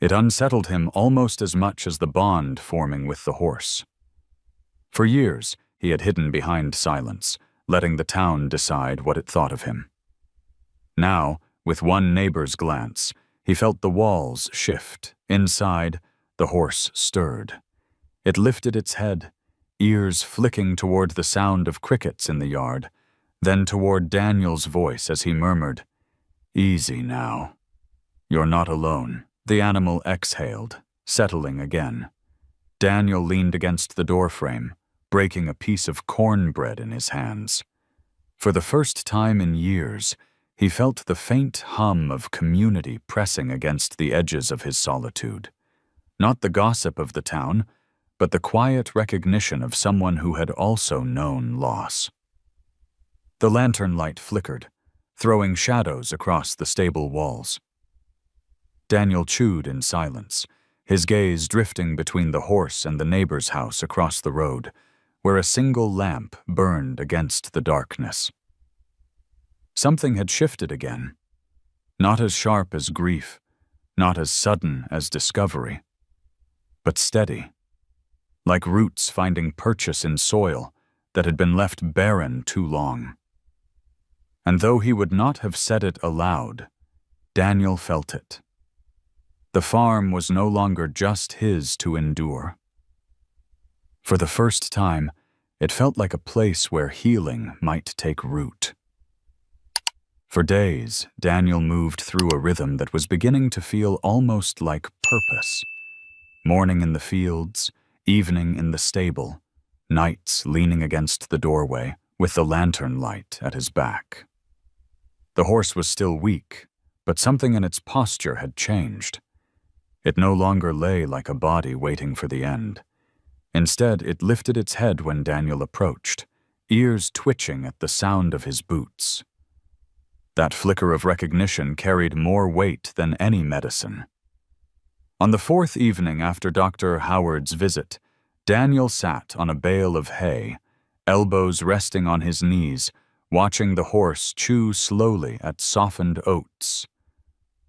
It unsettled him almost as much as the bond forming with the horse. For years, he had hidden behind silence, letting the town decide what it thought of him. Now, with one neighbor's glance, he felt the walls shift. Inside, the horse stirred. It lifted its head, ears flicking toward the sound of crickets in the yard, then toward Daniel's voice as he murmured, "Easy now. You're not alone." The animal exhaled, settling again. Daniel leaned against the doorframe, breaking a piece of cornbread in his hands. For the first time in years, he felt the faint hum of community pressing against the edges of his solitude. Not the gossip of the town, but the quiet recognition of someone who had also known loss. The lantern light flickered, throwing shadows across the stable walls. Daniel chewed in silence, his gaze drifting between the horse and the neighbor's house across the road, where a single lamp burned against the darkness. Something had shifted again, not as sharp as grief, not as sudden as discovery, but steady, like roots finding purchase in soil that had been left barren too long. And though he would not have said it aloud, Daniel felt it. The farm was no longer just his to endure. For the first time, it felt like a place where healing might take root. For days, Daniel moved through a rhythm that was beginning to feel almost like purpose. Morning in the fields, evening in the stable, nights leaning against the doorway with the lantern light at his back. The horse was still weak, but something in its posture had changed. It no longer lay like a body waiting for the end. Instead, it lifted its head when Daniel approached, ears twitching at the sound of his boots. That flicker of recognition carried more weight than any medicine. On the fourth evening after Dr. Howard's visit, Daniel sat on a bale of hay, elbows resting on his knees, watching the horse chew slowly at softened oats.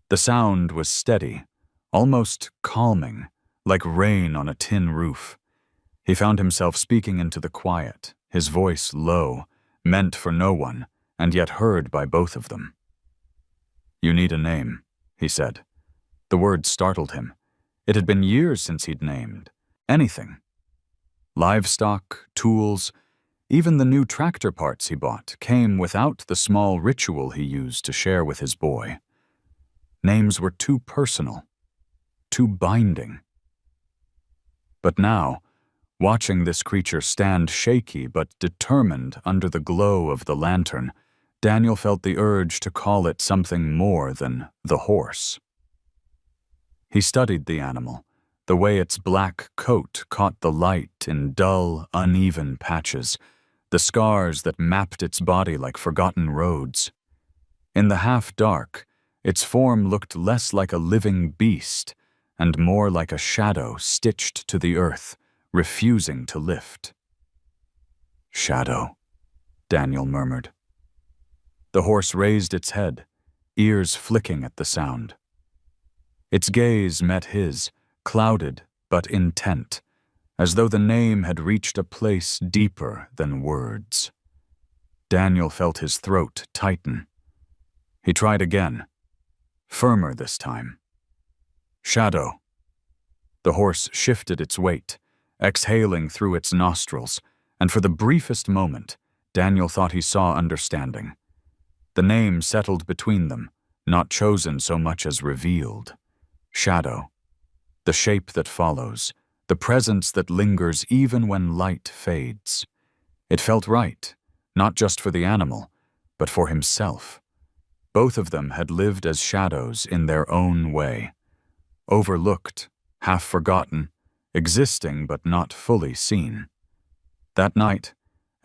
The sound was steady, almost calming, like rain on a tin roof. He found himself speaking into the quiet, his voice low, meant for no one, and yet heard by both of them. "You need a name," he said. The word startled him. It had been years since he'd named anything. Livestock, tools, even the new tractor parts he bought came without the small ritual he used to share with his boy. Names were too personal, too binding. But now, watching this creature stand shaky but determined under the glow of the lantern, Daniel felt the urge to call it something more than the horse. He studied the animal, the way its black coat caught the light in dull, uneven patches, the scars that mapped its body like forgotten roads. In the half-dark, its form looked less like a living beast and more like a shadow stitched to the earth, refusing to lift. "Shadow," Daniel murmured. The horse raised its head, ears flicking at the sound. Its gaze met his, clouded but intent, as though the name had reached a place deeper than words. Daniel felt his throat tighten. He tried again, firmer this time. "Shadow." The horse shifted its weight, exhaling through its nostrils, and for the briefest moment, Daniel thought he saw understanding. The name settled between them, not chosen so much as revealed. Shadow. The shape that follows, the presence that lingers even when light fades. It felt right, not just for the animal, but for himself. Both of them had lived as shadows in their own way. Overlooked, half forgotten, existing but not fully seen. That night,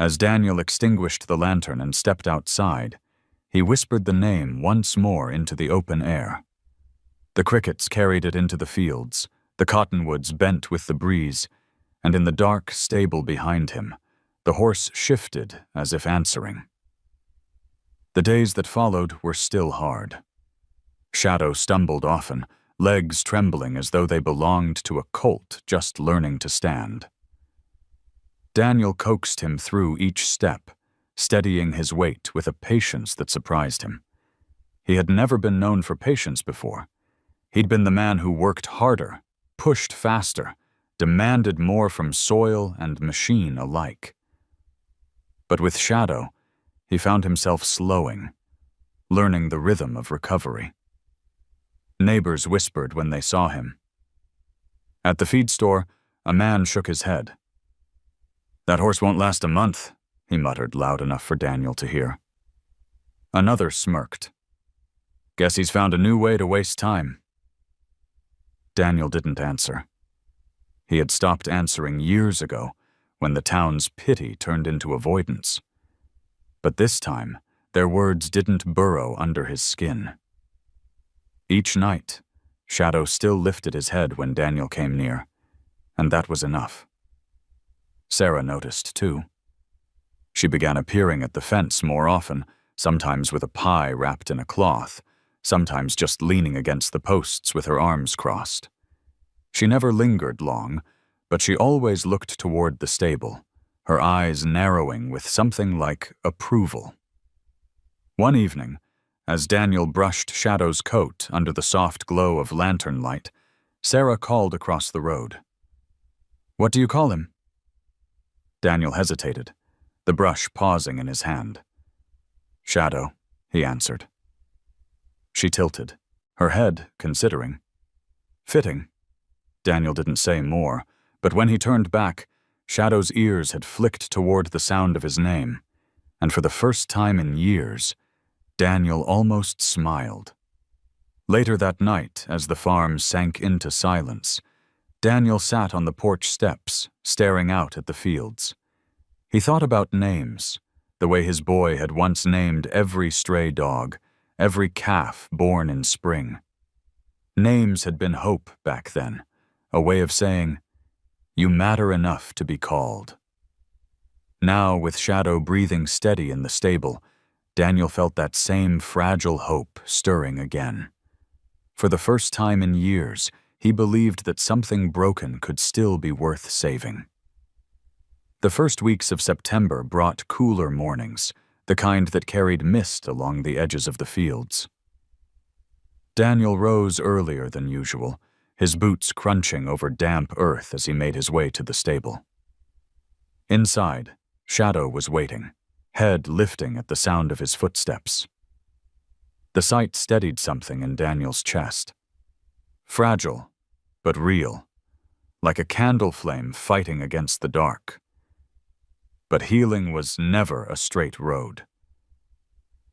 as Daniel extinguished the lantern and stepped outside, he whispered the name once more into the open air. The crickets carried it into the fields, the cottonwoods bent with the breeze, and in the dark stable behind him, the horse shifted as if answering. The days that followed were still hard. Shadow stumbled often, legs trembling as though they belonged to a colt just learning to stand. Daniel coaxed him through each step, steadying his weight with a patience that surprised him. He had never been known for patience before. He'd been the man who worked harder, pushed faster, demanded more from soil and machine alike. But with Shadow, he found himself slowing, learning the rhythm of recovery. Neighbors whispered when they saw him. At the feed store, a man shook his head. "That horse won't last a month," he muttered loud enough for Daniel to hear. Another smirked. Guess he's found a new way to waste time. Daniel didn't answer. He had stopped answering years ago, when the town's pity turned into avoidance. But this time, their words didn't burrow under his skin. Each night, Shadow still lifted his head when Daniel came near, and that was enough. Sarah noticed, too. She began appearing at the fence more often, sometimes with a pie wrapped in a cloth, sometimes just leaning against the posts with her arms crossed. She never lingered long, but she always looked toward the stable, her eyes narrowing with something like approval. One evening, as Daniel brushed Shadow's coat under the soft glow of lantern light, Sarah called across the road. "What do you call him?" Daniel hesitated, the brush pausing in his hand. "Shadow," he answered. She tilted, her head considering. Fitting. Daniel didn't say more, but when he turned back, Shadow's ears had flicked toward the sound of his name, and for the first time in years, Daniel almost smiled. Later that night, as the farm sank into silence, Daniel sat on the porch steps, staring out at the fields. He thought about names, the way his boy had once named every stray dog, every calf born in spring. Names had been hope back then, a way of saying, "You matter enough to be called." Now, with Shadow breathing steady in the stable, Daniel felt that same fragile hope stirring again. For the first time in years, he believed that something broken could still be worth saving. The first weeks of September brought cooler mornings, the kind that carried mist along the edges of the fields. Daniel rose earlier than usual, his boots crunching over damp earth as he made his way to the stable. Inside, Shadow was waiting, head lifting at the sound of his footsteps. The sight steadied something in Daniel's chest. Fragile, but real, like a candle flame fighting against the dark. But healing was never a straight road.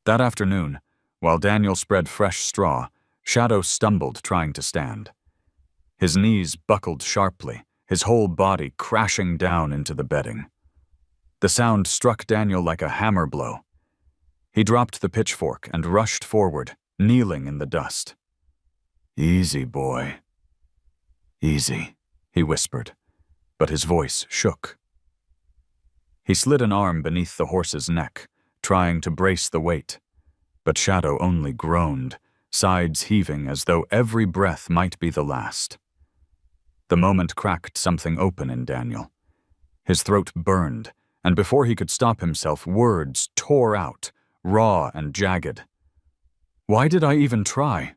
That afternoon, while Daniel spread fresh straw, Shadow stumbled trying to stand. His knees buckled sharply, his whole body crashing down into the bedding. The sound struck Daniel like a hammer blow. He dropped the pitchfork and rushed forward, kneeling in the dust. "Easy, boy. Easy," he whispered, but his voice shook. He slid an arm beneath the horse's neck, trying to brace the weight, but Shadow only groaned, sides heaving as though every breath might be the last. The moment cracked something open in Daniel. His throat burned, and before he could stop himself, words tore out, raw and jagged. "Why did I even try?"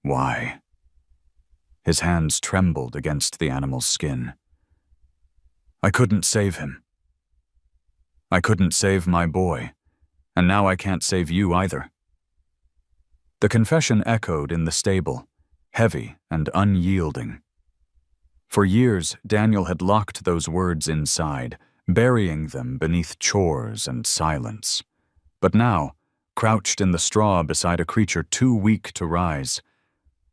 "Why?" His hands trembled against the animal's skin. "I couldn't save him. I couldn't save my boy, and now I can't save you either." The confession echoed in the stable, heavy and unyielding. For years, Daniel had locked those words inside, burying them beneath chores and silence. But now, crouched in the straw beside a creature too weak to rise,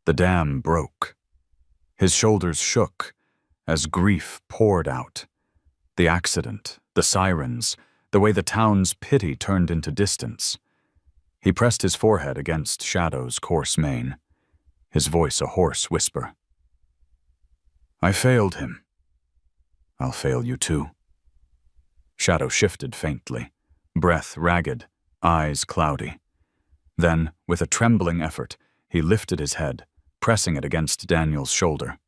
the dam broke. His shoulders shook as grief poured out. The accident, the sirens, the way the town's pity turned into distance. He pressed his forehead against Shadow's coarse mane, his voice a hoarse whisper. "I failed him. I'll fail you too." Shadow shifted faintly, breath ragged, eyes cloudy. Then, with a trembling effort, he lifted his head, pressing it against Daniel's shoulder.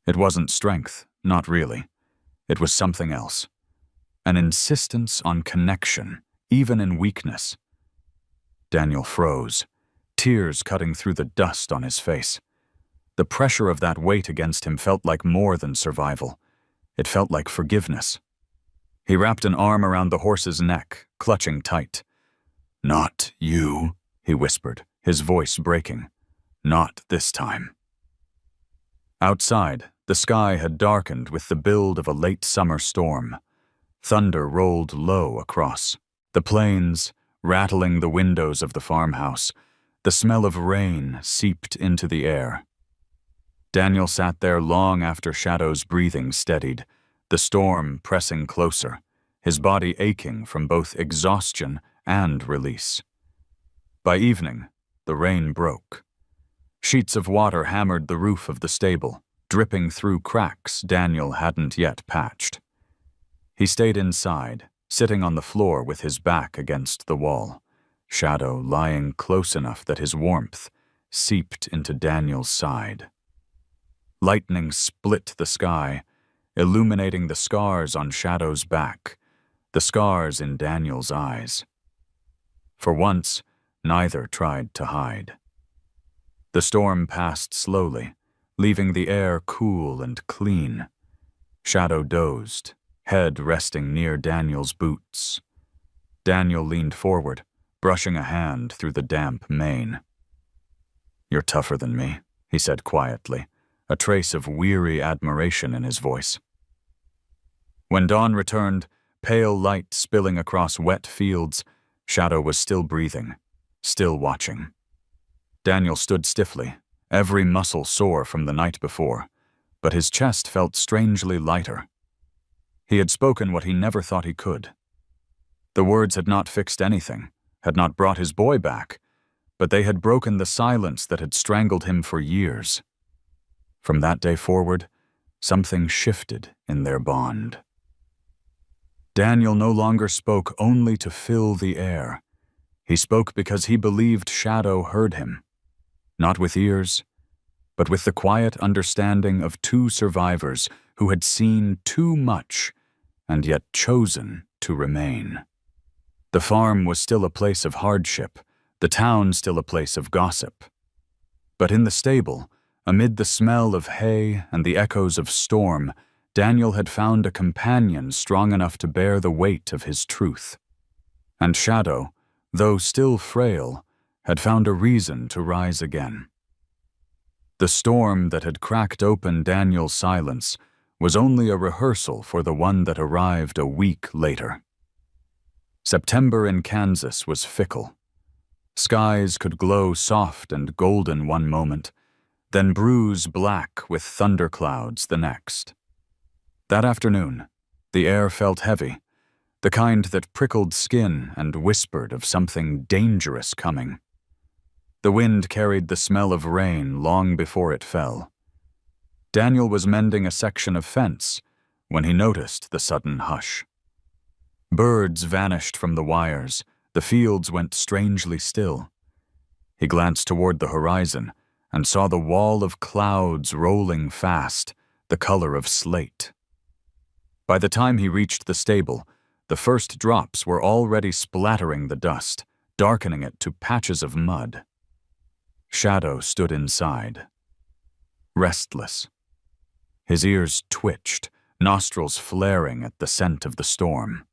It wasn't strength, not really. It was something else. An insistence on connection, even in weakness. Daniel froze, tears cutting through the dust on his face. The pressure of that weight against him felt like more than survival. It felt like forgiveness. He wrapped an arm around the horse's neck, clutching tight. "Not you," he whispered, his voice breaking. "Not this time." Outside, the sky had darkened with the build of a late summer storm. Thunder rolled low across the plains, rattling the windows of the farmhouse. The smell of rain seeped into the air. Daniel sat there long after Shadow's breathing steadied, the storm pressing closer, his body aching from both exhaustion and release. By evening, the rain broke. Sheets of water hammered the roof of the stable, dripping through cracks Daniel hadn't yet patched. He stayed inside, sitting on the floor with his back against the wall, Shadow lying close enough that his warmth seeped into Daniel's side. Lightning split the sky, illuminating the scars on Shadow's back, the scars in Daniel's eyes. For once, neither tried to hide. The storm passed slowly, leaving the air cool and clean. Shadow dozed, head resting near Daniel's boots. Daniel leaned forward, brushing a hand through the damp mane. "You're tougher than me," he said quietly, a trace of weary admiration in his voice. When dawn returned, pale light spilling across wet fields, Shadow was still breathing, still watching. Daniel stood stiffly, every muscle sore from the night before, but his chest felt strangely lighter. He had spoken what he never thought he could. The words had not fixed anything, had not brought his boy back, but they had broken the silence that had strangled him for years. From that day forward, something shifted in their bond. Daniel no longer spoke only to fill the air. He spoke because he believed Shadow heard him, not with ears, but with the quiet understanding of two survivors who had seen too much and yet chosen to remain. The farm was still a place of hardship, the town still a place of gossip. But in the stable, amid the smell of hay and the echoes of storm, Daniel had found a companion strong enough to bear the weight of his truth. And Shadow, though still frail, had found a reason to rise again. The storm that had cracked open Daniel's silence was only a rehearsal for the one that arrived a week later. September in Kansas was fickle. Skies could glow soft and golden one moment, then bruise black with thunderclouds the next. That afternoon, the air felt heavy, the kind that prickled skin and whispered of something dangerous coming. The wind carried the smell of rain long before it fell. Daniel was mending a section of fence when he noticed the sudden hush. Birds vanished from the wires, the fields went strangely still. He glanced toward the horizon and saw the wall of clouds rolling fast, the color of slate. By the time he reached the stable, the first drops were already splattering the dust, darkening it to patches of mud. Shadow stood inside, restless. His ears twitched, nostrils flaring at the scent of the storm.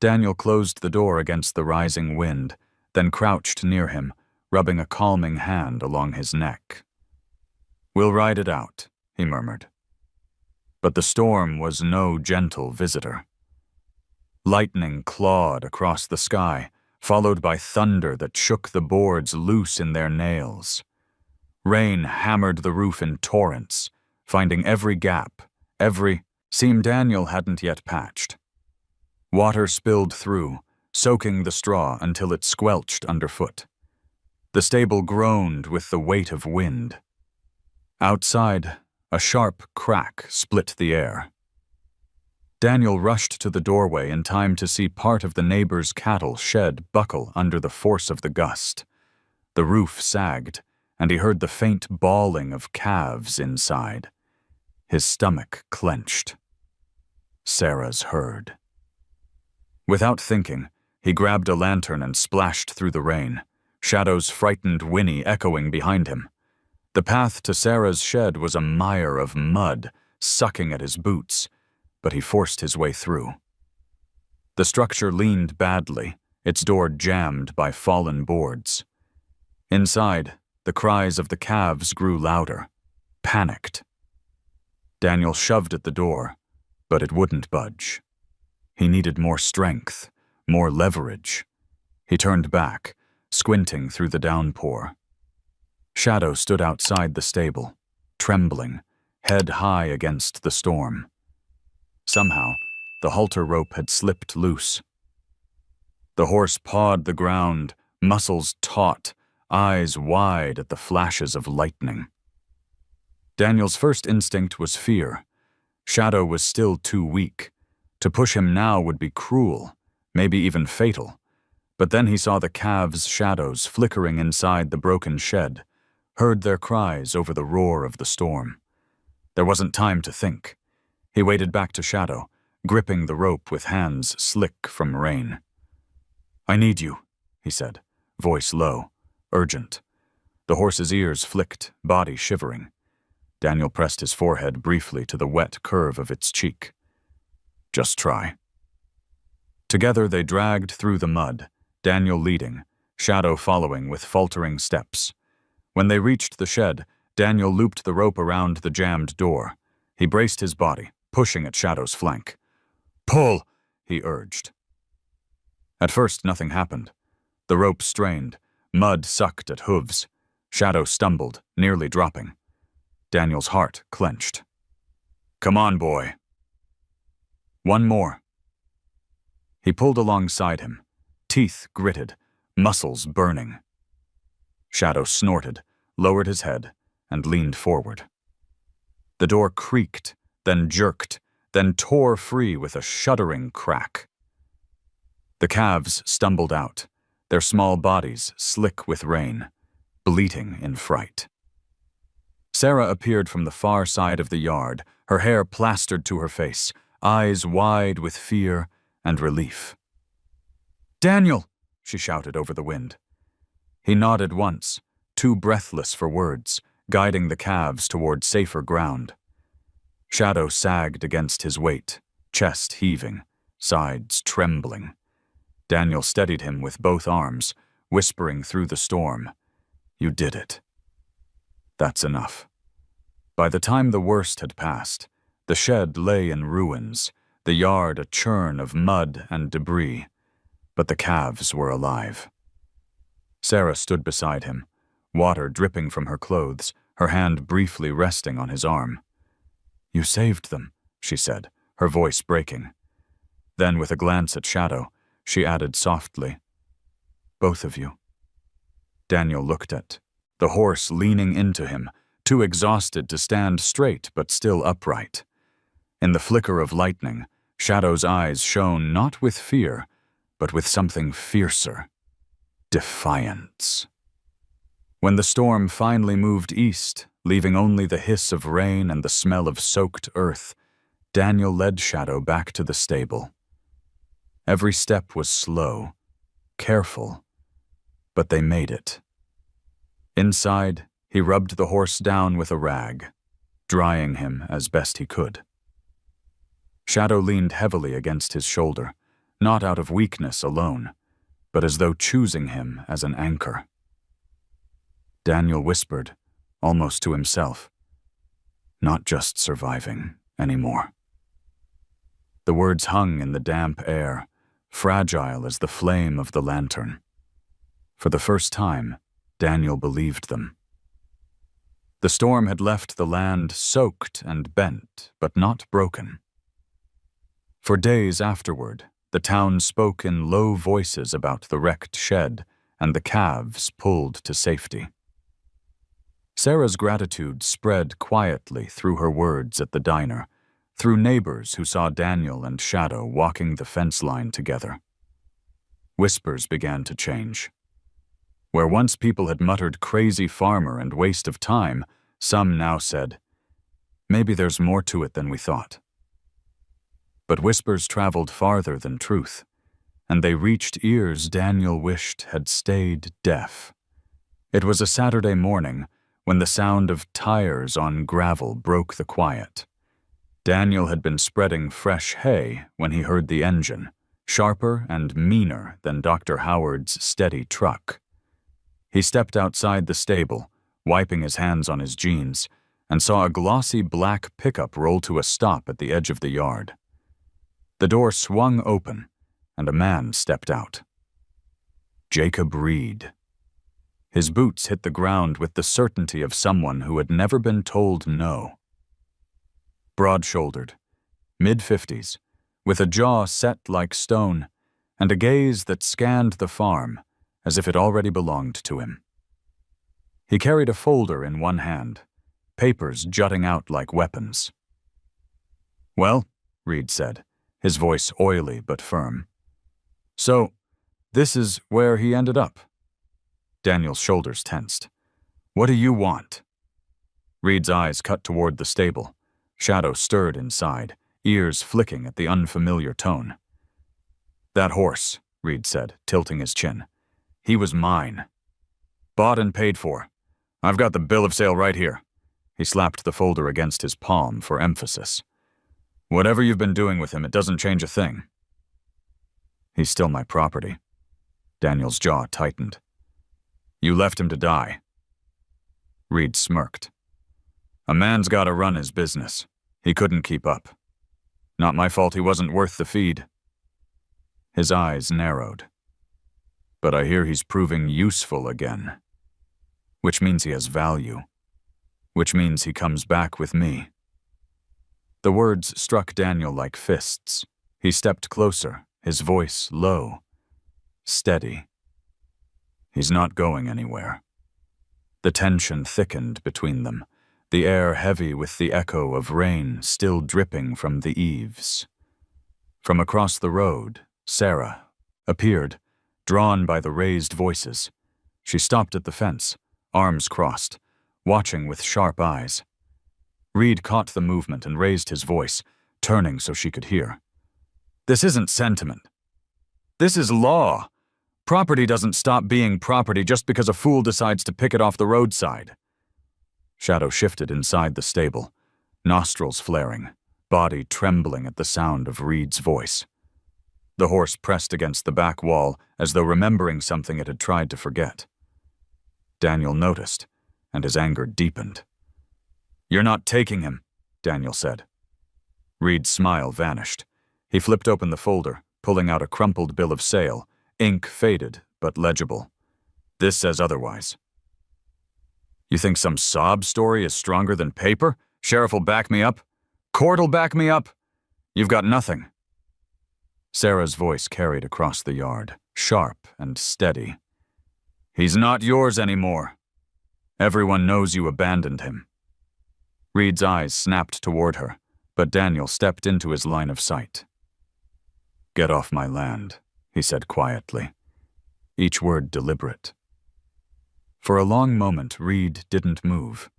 Daniel closed the door against the rising wind, then crouched near him, rubbing a calming hand along his neck. "We'll ride it out," he murmured. But the storm was no gentle visitor. Lightning clawed across the sky, followed by thunder that shook the boards loose in their nails. Rain hammered the roof in torrents, finding every gap, every seam Daniel hadn't yet patched. Water spilled through, soaking the straw until it squelched underfoot. The stable groaned with the weight of wind. Outside, a sharp crack split the air. Daniel rushed to the doorway in time to see part of the neighbor's cattle shed buckle under the force of the gust. The roof sagged, and he heard the faint bawling of calves inside. His stomach clenched. Sarah's herd. Without thinking, he grabbed a lantern and splashed through the rain, Shadow's frightened whinny echoing behind him. The path to Sarah's shed was a mire of mud, sucking at his boots, but he forced his way through. The structure leaned badly, its door jammed by fallen boards. Inside, the cries of the calves grew louder, panicked. Daniel shoved at the door, but it wouldn't budge. He needed more strength, more leverage. He turned back, squinting through the downpour. Shadow stood outside the stable, trembling, head high against the storm. Somehow, the halter rope had slipped loose. The horse pawed the ground, muscles taut, eyes wide at the flashes of lightning. Daniel's first instinct was fear. Shadow was still too weak. To push him now would be cruel, maybe even fatal. But then he saw the calves' shadows flickering inside the broken shed, heard their cries over the roar of the storm. There wasn't time to think. He waded back to Shadow, gripping the rope with hands slick from rain. "I need you," he said, voice low, urgent. The horse's ears flicked, body shivering. Daniel pressed his forehead briefly to the wet curve of its cheek. "Just try." Together they dragged through the mud, Daniel leading, Shadow following with faltering steps. When they reached the shed, Daniel looped the rope around the jammed door. He braced his body, pushing at Shadow's flank. "Pull!" he urged. At first, nothing happened. The rope strained, mud sucked at hooves. Shadow stumbled, nearly dropping. Daniel's heart clenched. "Come on, boy." "One more." He pulled alongside him, teeth gritted, muscles burning. Shadow snorted, lowered his head, and leaned forward. The door creaked, then jerked, then tore free with a shuddering crack. The calves stumbled out, their small bodies slick with rain, bleating in fright. Sarah appeared from the far side of the yard, her hair plastered to her face, eyes wide with fear and relief. "Daniel!" she shouted over the wind. He nodded once, too breathless for words, guiding the calves toward safer ground. Shadow sagged against his weight, chest heaving, sides trembling. Daniel steadied him with both arms, whispering through the storm, "You did it. That's enough." By the time the worst had passed, the shed lay in ruins, the yard a churn of mud and debris, but the calves were alive. Sarah stood beside him, water dripping from her clothes, her hand briefly resting on his arm. "You saved them," she said, her voice breaking. Then, with a glance at Shadow, she added softly, "Both of you." Daniel looked at the horse leaning into him, too exhausted to stand straight but still upright. In the flicker of lightning, Shadow's eyes shone not with fear, but with something fiercer. Defiance. When the storm finally moved east, leaving only the hiss of rain and the smell of soaked earth, Daniel led Shadow back to the stable. Every step was slow, careful, but they made it. Inside, he rubbed the horse down with a rag, drying him as best he could. Shadow leaned heavily against his shoulder, not out of weakness alone, but as though choosing him as an anchor. Daniel whispered, almost to himself, "Not just surviving anymore." The words hung in the damp air, fragile as the flame of the lantern. For the first time, Daniel believed them. The storm had left the land soaked and bent, but not broken. For days afterward, the town spoke in low voices about the wrecked shed and the calves pulled to safety. Sarah's gratitude spread quietly through her words at the diner, through neighbors who saw Daniel and Shadow walking the fence line together. Whispers began to change. Where once people had muttered crazy farmer and waste of time, some now said, "Maybe there's more to it than we thought." But whispers traveled farther than truth, and they reached ears Daniel wished had stayed deaf. It was a Saturday morning when the sound of tires on gravel broke the quiet. Daniel had been spreading fresh hay when he heard the engine, sharper and meaner than Dr. Howard's steady truck. He stepped outside the stable, wiping his hands on his jeans, and saw a glossy black pickup roll to a stop at the edge of the yard. The door swung open, and a man stepped out. Jacob Reed. His boots hit the ground with the certainty of someone who had never been told no. Broad-shouldered, mid-50s, with a jaw set like stone, and a gaze that scanned the farm as if it already belonged to him. He carried a folder in one hand, papers jutting out like weapons. "Well," Reed said, his voice oily but firm. "So, this is where he ended up." Daniel's shoulders tensed. "What do you want?" Reed's eyes cut toward the stable. Shadow stirred inside, ears flicking at the unfamiliar tone. "That horse," Reed said, tilting his chin. "He was mine. Bought and paid for. I've got the bill of sale right here." He slapped the folder against his palm for emphasis. "Whatever you've been doing with him, it doesn't change a thing." "He's still my property." Daniel's jaw tightened. "You left him to die." Reed smirked. "A man's got to run his business. He couldn't keep up. Not my fault he wasn't worth the feed." His eyes narrowed. "But I hear he's proving useful again. Which means he has value. Which means he comes back with me." The words struck Daniel like fists. He stepped closer, his voice low, steady. "He's not going anywhere." The tension thickened between them, the air heavy with the echo of rain still dripping from the eaves. From across the road, Sarah appeared, drawn by the raised voices. She stopped at the fence, arms crossed, watching with sharp eyes. Reed caught the movement and raised his voice, turning so she could hear. "This isn't sentiment. This is law. Property doesn't stop being property just because a fool decides to pick it off the roadside." Shadow shifted inside the stable, nostrils flaring, body trembling at the sound of Reed's voice. The horse pressed against the back wall as though remembering something it had tried to forget. Daniel noticed, and his anger deepened. "You're not taking him," Daniel said. Reed's smile vanished. He flipped open the folder, pulling out a crumpled bill of sale, ink faded but legible. "This says otherwise." "You think some sob story is stronger than paper? Sheriff will back me up? Court'll back me up? You've got nothing." Sarah's voice carried across the yard, sharp and steady. "He's not yours anymore. Everyone knows you abandoned him." Reed's eyes snapped toward her, but Daniel stepped into his line of sight. "Get off my land," he said quietly, each word deliberate. For a long moment, Reed didn't move.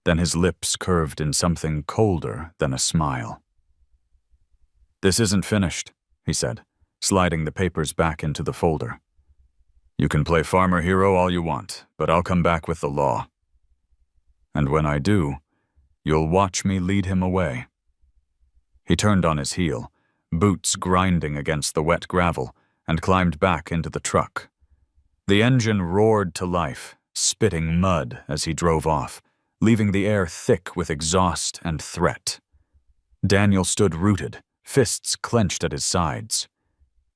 Then his lips curved in something colder than a smile. "This isn't finished," he said, sliding the papers back into the folder. "You can play farmer hero all you want, but I'll come back with the law. And when I do, you'll watch me lead him away." He turned on his heel, boots grinding against the wet gravel, and climbed back into the truck. The engine roared to life, spitting mud as he drove off, leaving the air thick with exhaust and threat. Daniel stood rooted, fists clenched at his sides.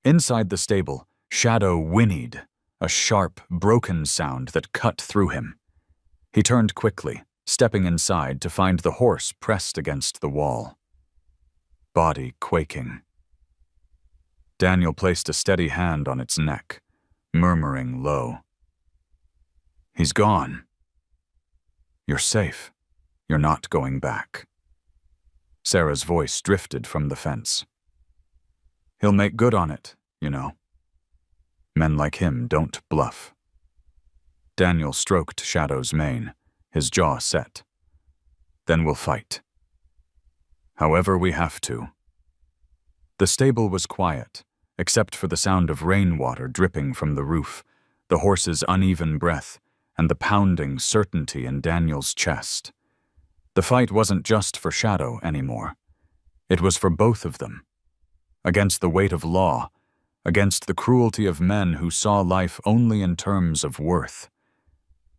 Inside the stable, Shadow whinnied, a sharp, broken sound that cut through him. He turned quickly, stepping inside to find the horse pressed against the wall, body quaking. Daniel placed a steady hand on its neck, murmuring low. "He's gone. You're safe. You're not going back." Sarah's voice drifted from the fence. "He'll make good on it, you know. Men like him don't bluff." Daniel stroked Shadow's mane, his jaw set. "Then we'll fight. However we have to." The stable was quiet, except for the sound of rainwater dripping from the roof, the horse's uneven breath, and the pounding certainty in Daniel's chest. The fight wasn't just for Shadow anymore. It was for both of them. Against the weight of law, against the cruelty of men who saw life only in terms of worth.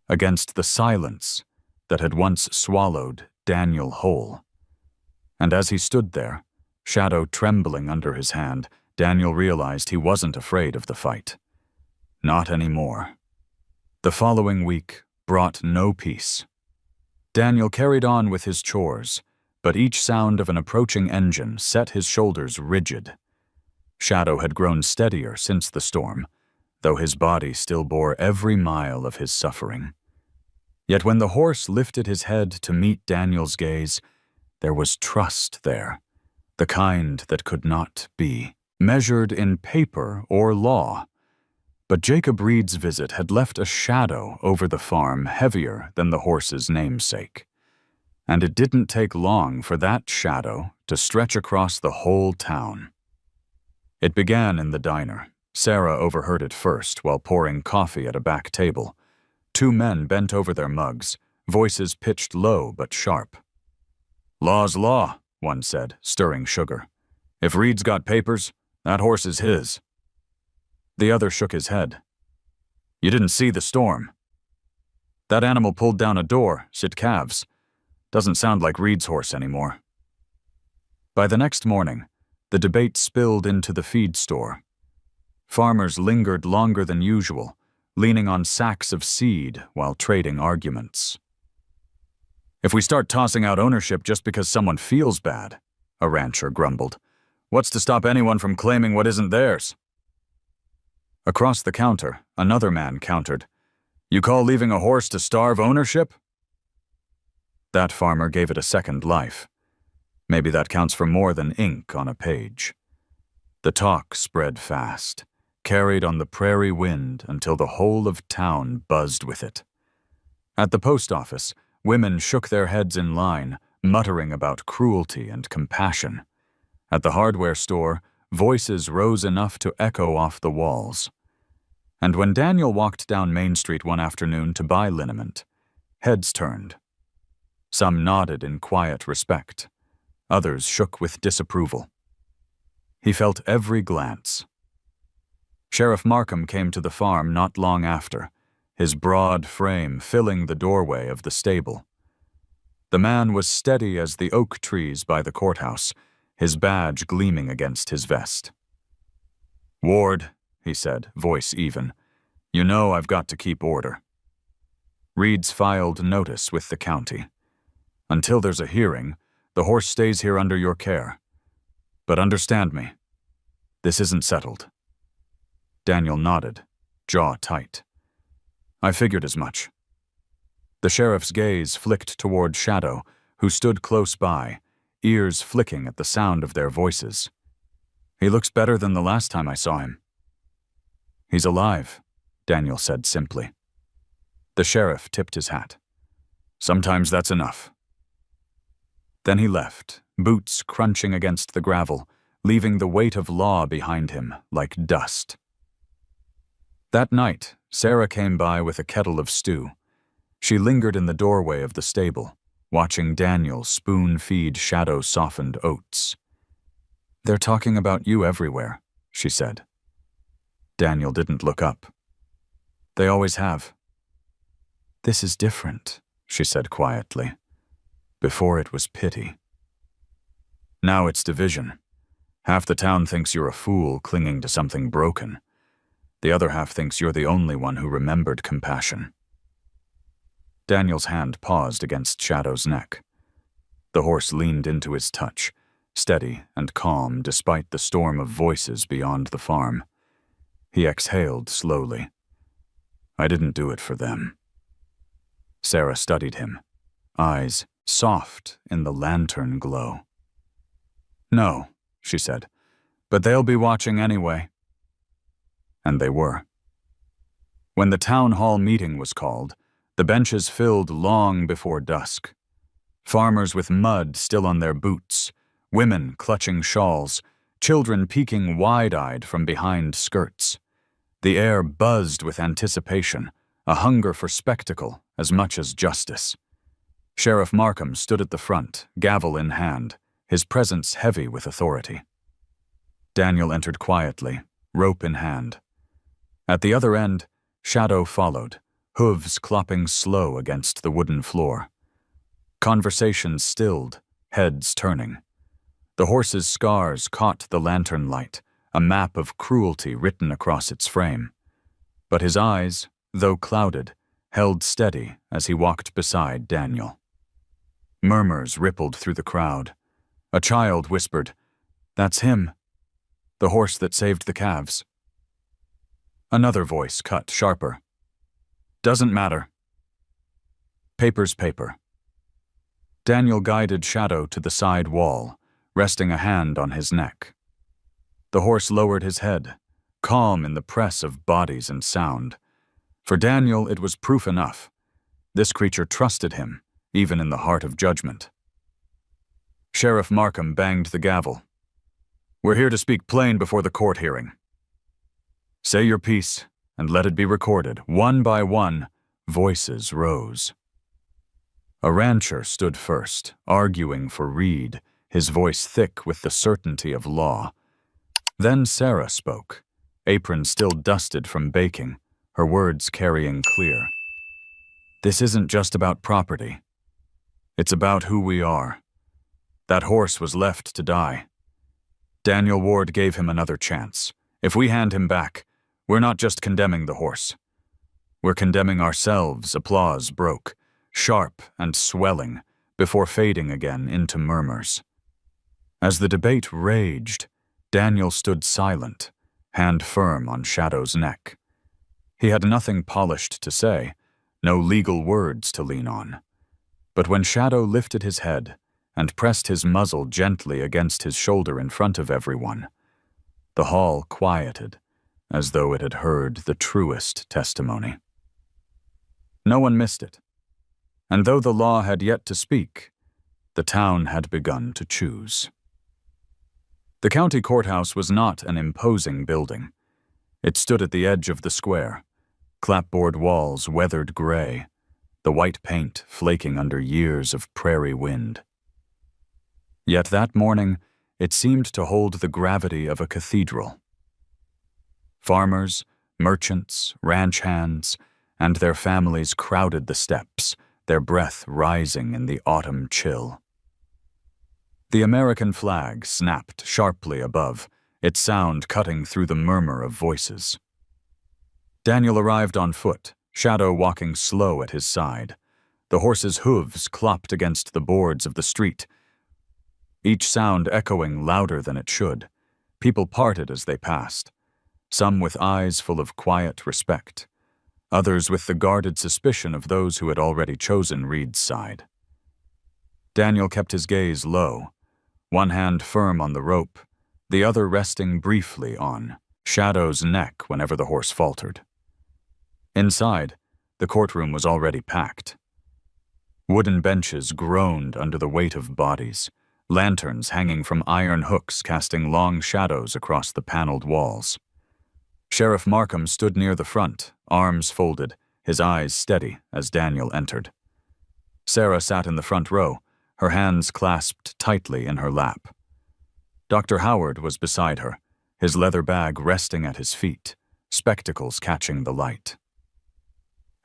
Against the silence that had once swallowed Daniel whole. And as he stood there, Shadow trembling under his hand, Daniel realized he wasn't afraid of the fight. Not anymore. The following week brought no peace. Daniel carried on with his chores, but each sound of an approaching engine set his shoulders rigid. Shadow had grown steadier since the storm, though his body still bore every mile of his suffering. Yet when the horse lifted his head to meet Daniel's gaze, there was trust there, the kind that could not be measured in paper or law. But Jacob Reed's visit had left a shadow over the farm heavier than the horse's namesake. And it didn't take long for that shadow to stretch across the whole town. It began in the diner. Sarah overheard it first while pouring coffee at a back table. Two men bent over their mugs, voices pitched low but sharp. "Law's law," one said, stirring sugar. "If Reed's got papers, that horse is his." The other shook his head. "You didn't see the storm. That animal pulled down a door, sit calves. Doesn't sound like Reed's horse anymore." By the next morning, the debate spilled into the feed store. Farmers lingered longer than usual, leaning on sacks of seed while trading arguments. "If we start tossing out ownership just because someone feels bad," a rancher grumbled, "what's to stop anyone from claiming what isn't theirs?" Across the counter, another man countered, "You call leaving a horse to starve ownership?" That farmer gave it a second life. Maybe that counts for more than ink on a page. The talk spread fast, carried on the prairie wind until the whole of town buzzed with it. At the post office, women shook their heads in line, muttering about cruelty and compassion. At the hardware store, voices rose enough to echo off the walls. And when Daniel walked down Main Street one afternoon to buy liniment, heads turned. Some nodded in quiet respect. Others shook with disapproval. He felt every glance. Sheriff Markham came to the farm not long after, his broad frame filling the doorway of the stable. The man was steady as the oak trees by the courthouse, his badge gleaming against his vest. "Ward," he said, voice even, "you know I've got to keep order." Reed's filed notice with the county. "Until there's a hearing, the horse stays here under your care. But understand me, this isn't settled." Daniel nodded, jaw tight. "I figured as much." The sheriff's gaze flicked toward Shadow, who stood close by, ears flicking at the sound of their voices. "He looks better than the last time I saw him." "He's alive," Daniel said simply. The sheriff tipped his hat. "Sometimes that's enough." Then he left, boots crunching against the gravel, leaving the weight of law behind him like dust. That night, Sarah came by with a kettle of stew. She lingered in the doorway of the stable, watching Daniel spoon-feed shadow-softened oats. "They're talking about you everywhere," she said. Daniel didn't look up. "They always have." "This is different," she said quietly. "Before it was pity. Now it's division. Half the town thinks you're a fool clinging to something broken. The other half thinks you're the only one who remembered compassion." Daniel's hand paused against Shadow's neck. The horse leaned into his touch, steady and calm despite the storm of voices beyond the farm. He exhaled slowly. "I didn't do it for them." Sarah studied him, eyes soft in the lantern glow. "No," she said, "but they'll be watching anyway." And they were. When the town hall meeting was called, the benches filled long before dusk. Farmers with mud still on their boots, women clutching shawls, children peeking wide-eyed from behind skirts. The air buzzed with anticipation, a hunger for spectacle as much as justice. Sheriff Markham stood at the front, gavel in hand, his presence heavy with authority. Daniel entered quietly, rope in hand. At the other end, Shadow followed, hooves clopping slow against the wooden floor. Conversation stilled, heads turning. The horse's scars caught the lantern light, a map of cruelty written across its frame. But his eyes, though clouded, held steady as he walked beside Daniel. Murmurs rippled through the crowd. A child whispered, "That's him, the horse that saved the calves." Another voice cut sharper. "Doesn't matter. Paper's paper." Daniel guided Shadow to the side wall, resting a hand on his neck. The horse lowered his head, calm in the press of bodies and sound. For Daniel, it was proof enough. This creature trusted him, even in the heart of judgment. Sheriff Markham banged the gavel. "We're here to speak plain before the court hearing. Say your piece, and let it be recorded." One by one, voices rose. A rancher stood first, arguing for Reed, his voice thick with the certainty of law. Then Sarah spoke, apron still dusted from baking, her words carrying clear. "This isn't just about property. It's about who we are. That horse was left to die. Daniel Ward gave him another chance. If we hand him back, we're not just condemning the horse. We're condemning ourselves." Applause broke, sharp and swelling, before fading again into murmurs. As the debate raged, Daniel stood silent, hand firm on Shadow's neck. He had nothing polished to say, no legal words to lean on. But when Shadow lifted his head and pressed his muzzle gently against his shoulder in front of everyone, the hall quieted, as though it had heard the truest testimony. No one missed it. And though the law had yet to speak, the town had begun to choose. The county courthouse was not an imposing building. It stood at the edge of the square, clapboard walls weathered gray, the white paint flaking under years of prairie wind. Yet that morning, it seemed to hold the gravity of a cathedral. Farmers, merchants, ranch hands, and their families crowded the steps, their breath rising in the autumn chill. The American flag snapped sharply above, its sound cutting through the murmur of voices. Daniel arrived on foot, Shadow walking slow at his side. The horse's hooves clopped against the boards of the street, each sound echoing louder than it should. People parted as they passed, some with eyes full of quiet respect, others with the guarded suspicion of those who had already chosen Reed's side. Daniel kept his gaze low, one hand firm on the rope, the other resting briefly on Shadow's neck whenever the horse faltered. Inside, the courtroom was already packed. Wooden benches groaned under the weight of bodies, lanterns hanging from iron hooks casting long shadows across the paneled walls. Sheriff Markham stood near the front, arms folded, his eyes steady as Daniel entered. Sarah sat in the front row, her hands clasped tightly in her lap. Dr. Howard was beside her, his leather bag resting at his feet, spectacles catching the light.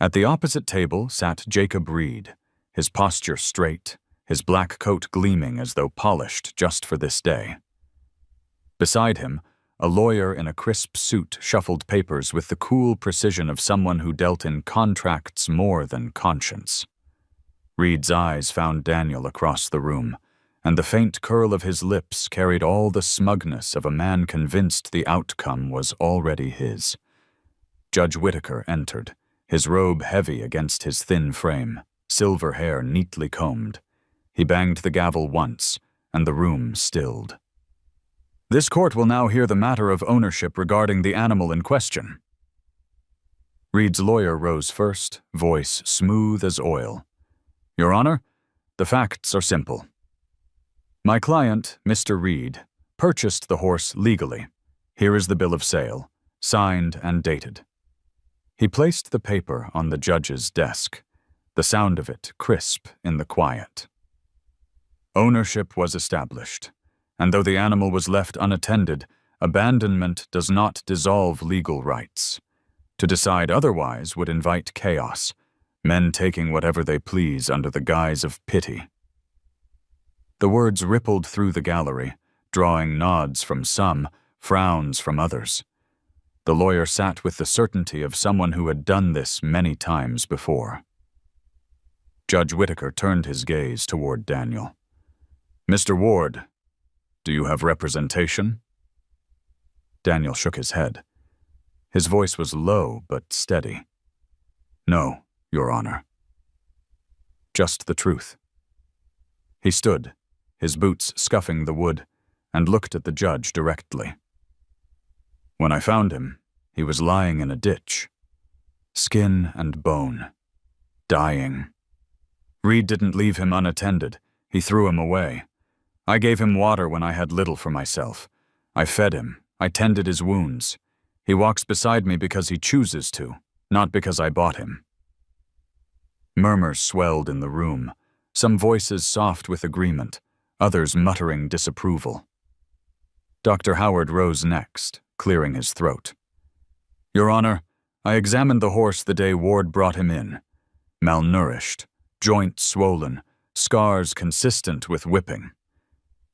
At the opposite table sat Jacob Reed, his posture straight, his black coat gleaming as though polished just for this day. Beside him, a lawyer in a crisp suit shuffled papers with the cool precision of someone who dealt in contracts more than conscience. Reed's eyes found Daniel across the room, and the faint curl of his lips carried all the smugness of a man convinced the outcome was already his. Judge Whitaker entered, his robe heavy against his thin frame, silver hair neatly combed. He banged the gavel once, and the room stilled. "This court will now hear the matter of ownership regarding the animal in question." Reed's lawyer rose first, voice smooth as oil. "Your Honor, the facts are simple. My client, Mr. Reed, purchased the horse legally. Here is the bill of sale, signed and dated." He placed the paper on the judge's desk, the sound of it crisp in the quiet. Ownership was established, and though the animal was left unattended, abandonment does not dissolve legal rights. To decide otherwise would invite chaos, men taking whatever they please under the guise of pity. The words rippled through the gallery, drawing nods from some, frowns from others. The lawyer sat with the certainty of someone who had done this many times before. Judge Whitaker turned his gaze toward Daniel. "Mr. Ward, do you have representation?" Daniel shook his head. His voice was low but steady. "No, Your Honor." Just the truth. He stood, his boots scuffing the wood, and looked at the judge directly. "When I found him, he was lying in a ditch. Skin and bone. Dying. Reed didn't leave him unattended. He threw him away. I gave him water when I had little for myself. I fed him. I tended his wounds. He walks beside me because he chooses to, not because I bought him." Murmurs swelled in the room, some voices soft with agreement, others muttering disapproval. Dr. Howard rose next, clearing his throat. "Your Honor, I examined the horse the day Ward brought him in. Malnourished, joints swollen, scars consistent with whipping.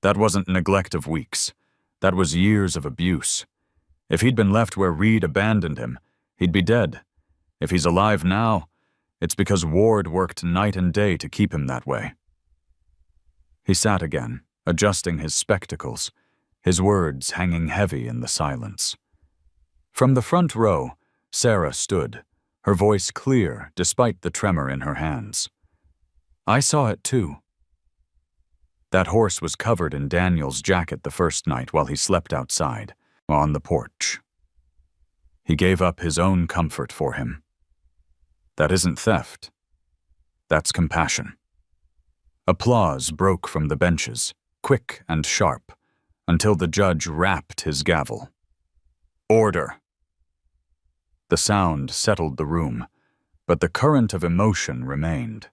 That wasn't neglect of weeks. That was years of abuse. If he'd been left where Reed abandoned him, he'd be dead. If he's alive now, it's because Ward worked night and day to keep him that way." He sat again, adjusting his spectacles, his words hanging heavy in the silence. From the front row, Sarah stood, her voice clear despite the tremor in her hands. "I saw it too. That horse was covered in Daniel's jacket the first night while he slept outside, on the porch. He gave up his own comfort for him. That isn't theft. That's compassion." Applause broke from the benches, quick and sharp, until the judge rapped his gavel. "Order!" The sound settled the room, but the current of emotion remained.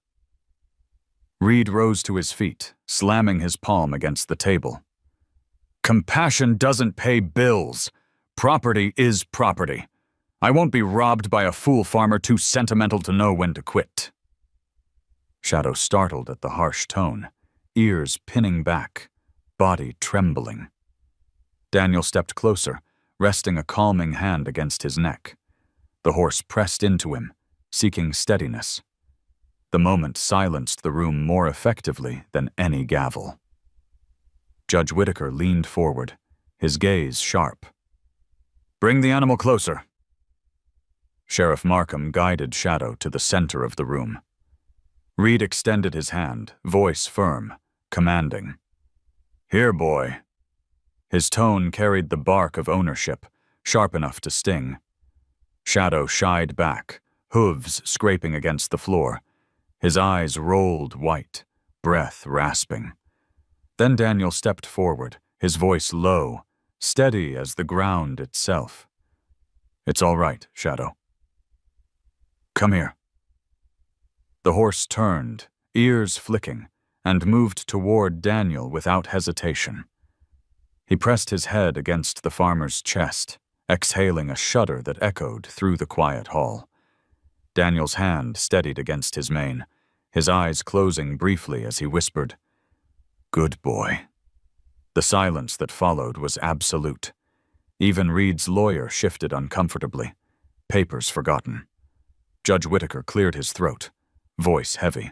Reed rose to his feet, slamming his palm against the table. "Compassion doesn't pay bills. Property is property. I won't be robbed by a fool farmer too sentimental to know when to quit." Shadow startled at the harsh tone, ears pinning back, body trembling. Daniel stepped closer, resting a calming hand against his neck. The horse pressed into him, seeking steadiness. The moment silenced the room more effectively than any gavel. Judge Whitaker leaned forward, his gaze sharp. "Bring the animal closer." Sheriff Markham guided Shadow to the center of the room. Reed extended his hand, voice firm, commanding. "Here, boy." His tone carried the bark of ownership, sharp enough to sting. Shadow shied back, hooves scraping against the floor. His eyes rolled white, breath rasping. Then Daniel stepped forward, his voice low, steady as the ground itself. "It's all right, Shadow. Come here." The horse turned, ears flicking, and moved toward Daniel without hesitation. He pressed his head against the farmer's chest, exhaling a shudder that echoed through the quiet hall. Daniel's hand steadied against his mane, his eyes closing briefly as he whispered, "Good boy." The silence that followed was absolute. Even Reed's lawyer shifted uncomfortably, papers forgotten. Judge Whitaker cleared his throat, voice heavy.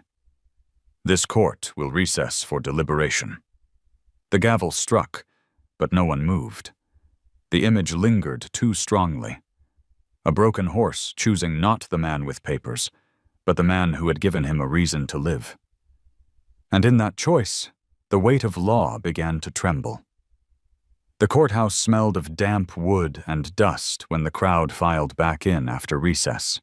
"This court will recess for deliberation." The gavel struck, but no one moved. The image lingered too strongly. A broken horse choosing not the man with papers, but the man who had given him a reason to live. And in that choice, the weight of law began to tremble. The courthouse smelled of damp wood and dust when the crowd filed back in after recess.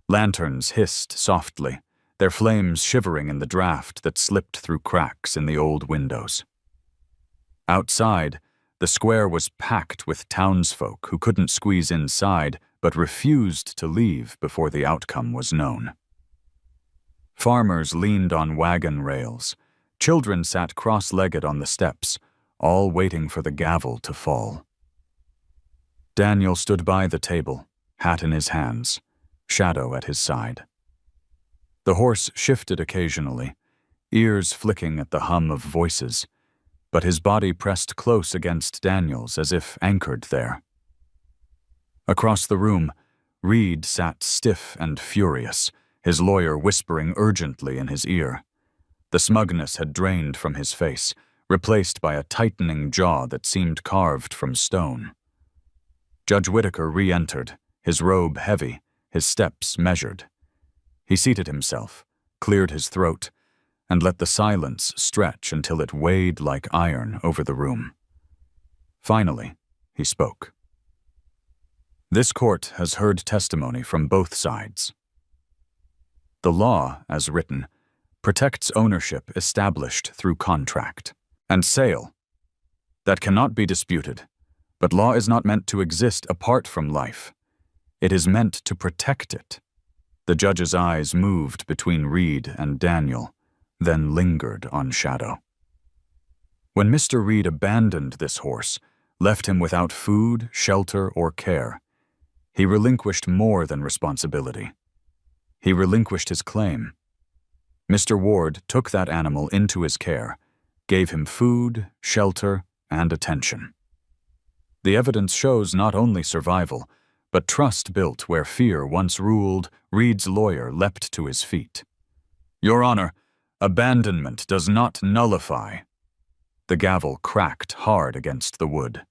Lanterns hissed softly, their flames shivering in the draft that slipped through cracks in the old windows. Outside, the square was packed with townsfolk who couldn't squeeze inside but refused to leave before the outcome was known. Farmers leaned on wagon rails. Children sat cross-legged on the steps, all waiting for the gavel to fall. Daniel stood by the table, hat in his hands, Shadow at his side. The horse shifted occasionally, ears flicking at the hum of voices. but his body pressed close against Daniel's as if anchored there. Across the room, Reed sat stiff and furious, his lawyer whispering urgently in his ear. The smugness had drained from his face, replaced by a tightening jaw that seemed carved from stone. Judge Whitaker re-entered, his robe heavy, his steps measured. He seated himself, cleared his throat, and let the silence stretch until it weighed like iron over the room. Finally, he spoke. This court has heard testimony from both sides. The law, as written, protects ownership established through contract and sale. That cannot be disputed, but law is not meant to exist apart from life. It is meant to protect it. The judge's eyes moved between Reed and Daniel, then lingered on Shadow. When Mr. Reed abandoned this horse, left him without food, shelter, or care, he relinquished more than responsibility. He relinquished his claim. Mr. Ward took that animal into his care, gave him food, shelter, and attention. The evidence shows not only survival, but trust built where fear once ruled. Reed's lawyer leapt to his feet. "Your Honor, abandonment does not nullify." The gavel cracked hard against the wood.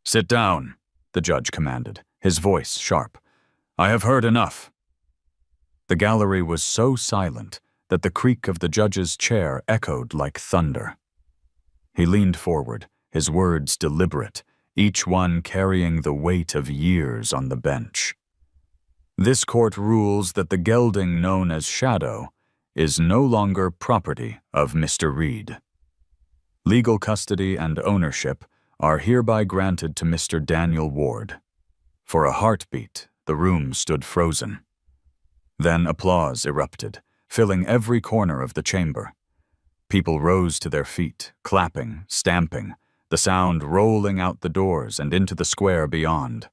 "Sit down," the judge commanded, his voice sharp. "I have heard enough." The gallery was so silent that the creak of the judge's chair echoed like thunder. He leaned forward, his words deliberate, each one carrying the weight of years on the bench. "This court rules that the gelding known as Shadow is no longer property of Mr. Reed. Legal custody and ownership are hereby granted to Mr. Daniel Ward." For a heartbeat, the room stood frozen. Then applause erupted, filling every corner of the chamber. People rose to their feet, clapping, stamping, the sound rolling out the doors and into the square beyond.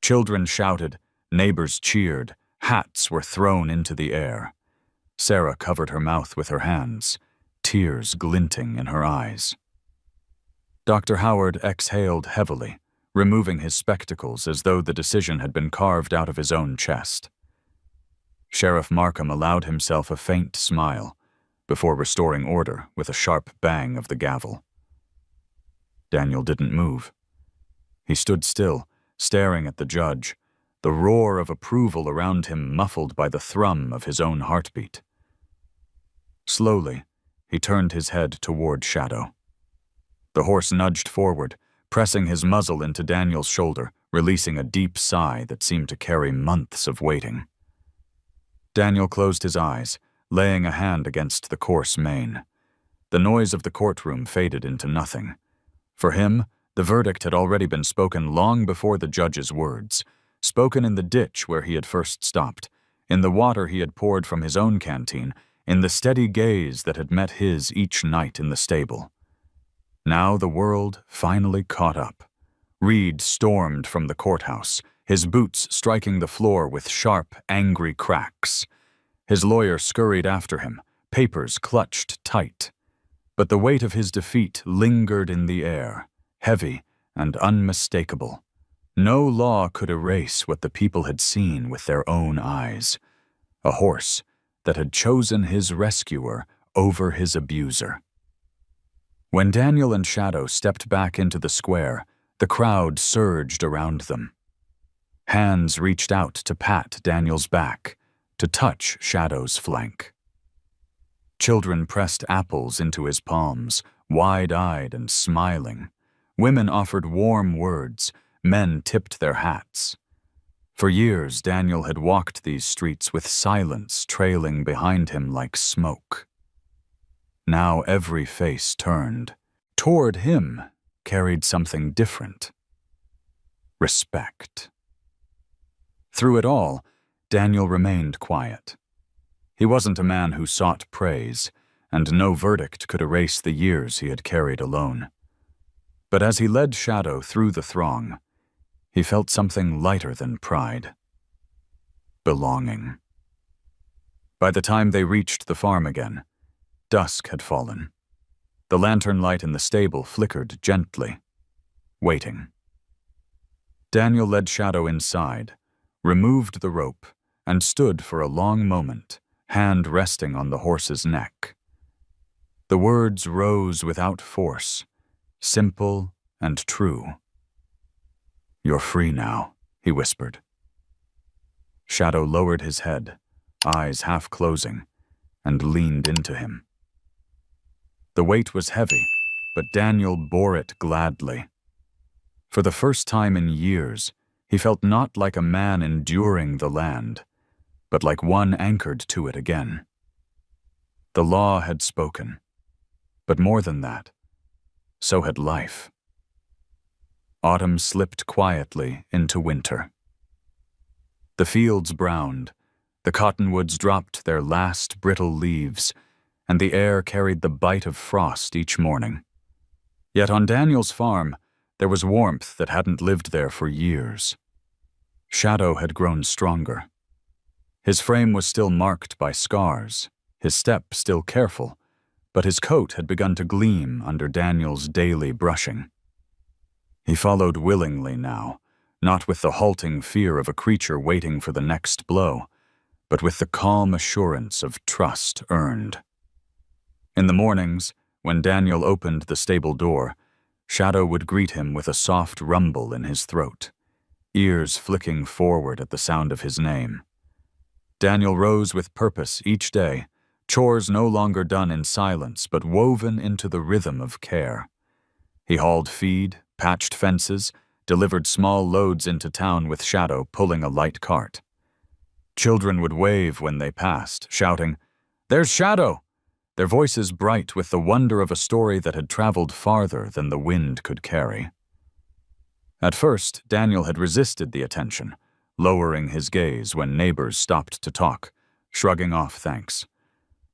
Children shouted, neighbors cheered, hats were thrown into the air. Sarah covered her mouth with her hands, tears glinting in her eyes. Dr. Howard exhaled heavily, removing his spectacles as though the decision had been carved out of his own chest. Sheriff Markham allowed himself a faint smile before restoring order with a sharp bang of the gavel. Daniel didn't move. He stood still, staring at the judge, the roar of approval around him muffled by the thrum of his own heartbeat. Slowly, he turned his head toward Shadow. The horse nudged forward, pressing his muzzle into Daniel's shoulder, releasing a deep sigh that seemed to carry months of waiting. Daniel closed his eyes, laying a hand against the coarse mane. The noise of the courtroom faded into nothing. For him, the verdict had already been spoken long before the judge's words, spoken in the ditch where he had first stopped, in the water he had poured from his own canteen, in the steady gaze that had met his each night in the stable. Now the world finally caught up. Reed stormed from the courthouse, his boots striking the floor with sharp, angry cracks. His lawyer scurried after him, papers clutched tight. But the weight of his defeat lingered in the air, heavy and unmistakable. No law could erase what the people had seen with their own eyes. A horse that had chosen his rescuer over his abuser. When Daniel and Shadow stepped back into the square, the crowd surged around them. Hands reached out to pat Daniel's back, to touch Shadow's flank. Children pressed apples into his palms, wide-eyed and smiling. Women offered warm words, men tipped their hats. For years, Daniel had walked these streets with silence trailing behind him like smoke. Now every face turned. Toward him carried something different. Respect. Through it all, Daniel remained quiet. He wasn't a man who sought praise, and no verdict could erase the years he had carried alone. But as he led Shadow through the throng, he felt something lighter than pride. Belonging. By the time they reached the farm again, dusk had fallen. The lantern light in the stable flickered gently, waiting. Daniel led Shadow inside, removed the rope, and stood for a long moment, hand resting on the horse's neck. The words rose without force, simple and true. "You're free now," he whispered. Shadow lowered his head, eyes half closing, and leaned into him. The weight was heavy, but Daniel bore it gladly. For the first time in years, he felt not like a man enduring the land, but like one anchored to it again. The law had spoken, but more than that, so had life. Autumn slipped quietly into winter. The fields browned, the cottonwoods dropped their last brittle leaves, and the air carried the bite of frost each morning. Yet on Daniel's farm, there was warmth that hadn't lived there for years. Shadow had grown stronger. His frame was still marked by scars, his step still careful, but his coat had begun to gleam under Daniel's daily brushing. He followed willingly now, not with the halting fear of a creature waiting for the next blow, but with the calm assurance of trust earned. In the mornings, when Daniel opened the stable door, Shadow would greet him with a soft rumble in his throat, ears flicking forward at the sound of his name. Daniel rose with purpose each day, chores no longer done in silence but woven into the rhythm of care. He hauled feed, patched fences, delivered small loads into town with Shadow pulling a light cart. Children would wave when they passed, shouting, "There's Shadow!" Their voices bright with the wonder of a story that had traveled farther than the wind could carry. At first, Daniel had resisted the attention, lowering his gaze when neighbors stopped to talk, shrugging off thanks.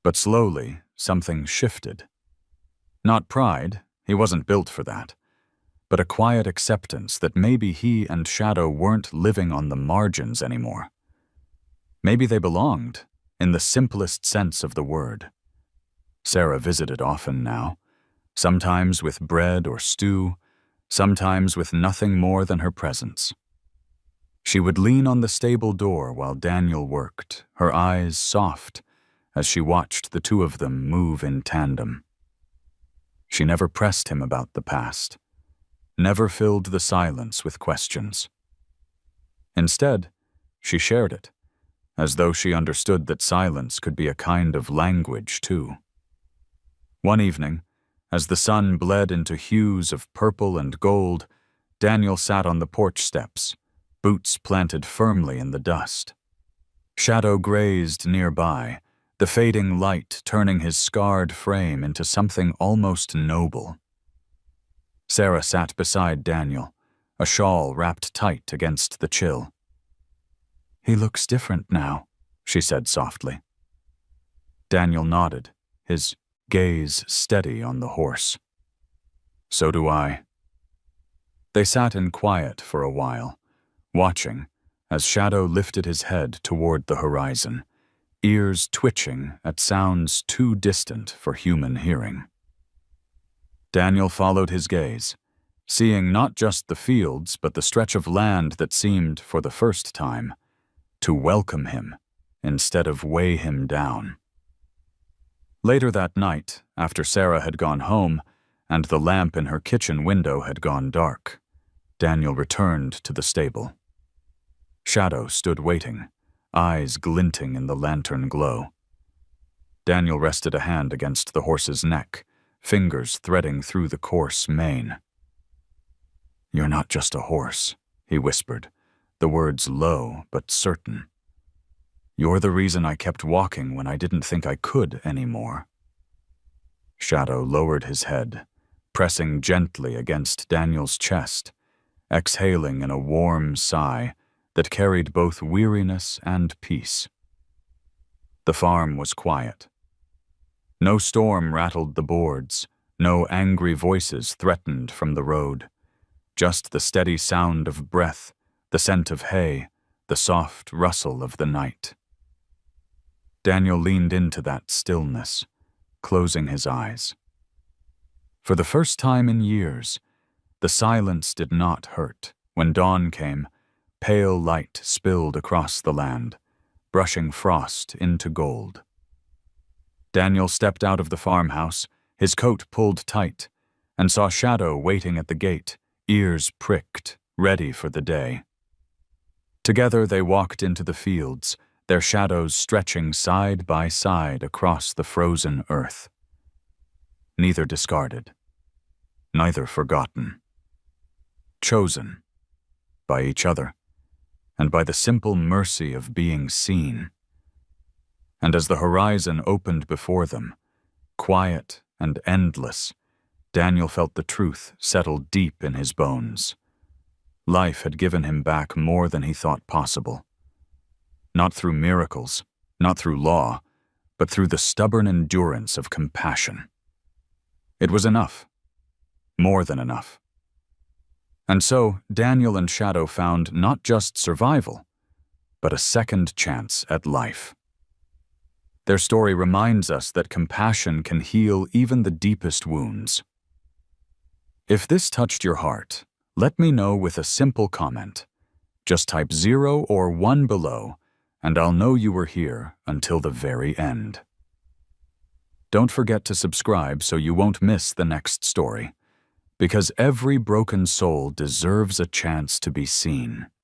But slowly, something shifted. Not pride, he wasn't built for that, but a quiet acceptance that maybe he and Shadow weren't living on the margins anymore. Maybe they belonged, in the simplest sense of the word. Sarah visited often now, sometimes with bread or stew, sometimes with nothing more than her presence. She would lean on the stable door while Daniel worked, her eyes soft, as she watched the two of them move in tandem. She never pressed him about the past, never filled the silence with questions. Instead, she shared it, as though she understood that silence could be a kind of language too. One evening, as the sun bled into hues of purple and gold, Daniel sat on the porch steps, boots planted firmly in the dust. Shadow grazed nearby, the fading light turning his scarred frame into something almost noble. Sarah sat beside Daniel, a shawl wrapped tight against the chill. "He looks different now," she said softly. Daniel nodded, his gaze steady on the horse. "So do I." They sat in quiet for a while, watching as Shadow lifted his head toward the horizon, ears twitching at sounds too distant for human hearing. Daniel followed his gaze, seeing not just the fields but the stretch of land that seemed, for the first time, to welcome him instead of weigh him down. Later that night, after Sarah had gone home and the lamp in her kitchen window had gone dark, Daniel returned to the stable. Shadow stood waiting, eyes glinting in the lantern glow. Daniel rested a hand against the horse's neck, fingers threading through the coarse mane. "You're not just a horse," he whispered, the words low but certain. "You're the reason I kept walking when I didn't think I could anymore." Shadow lowered his head, pressing gently against Daniel's chest, exhaling in a warm sigh that carried both weariness and peace. The farm was quiet. No storm rattled the boards, no angry voices threatened from the road, just the steady sound of breath, the scent of hay, the soft rustle of the night. Daniel leaned into that stillness, closing his eyes. For the first time in years, the silence did not hurt. When dawn came, pale light spilled across the land, brushing frost into gold. Daniel stepped out of the farmhouse, his coat pulled tight, and saw Shadow waiting at the gate, ears pricked, ready for the day. Together they walked into the fields, their shadows stretching side by side across the frozen earth. Neither discarded, neither forgotten. Chosen by each other, and by the simple mercy of being seen. And as the horizon opened before them, quiet and endless, Daniel felt the truth settle deep in his bones. Life had given him back more than he thought possible. Not through miracles, not through law, but through the stubborn endurance of compassion. It was enough. More than enough. And so, Daniel and Shadow found not just survival, but a second chance at life. Their story reminds us that compassion can heal even the deepest wounds. If this touched your heart, let me know with a simple comment. Just type 0 or 1 below, and I'll know you were here until the very end. Don't forget to subscribe so you won't miss the next story, because every broken soul deserves a chance to be seen.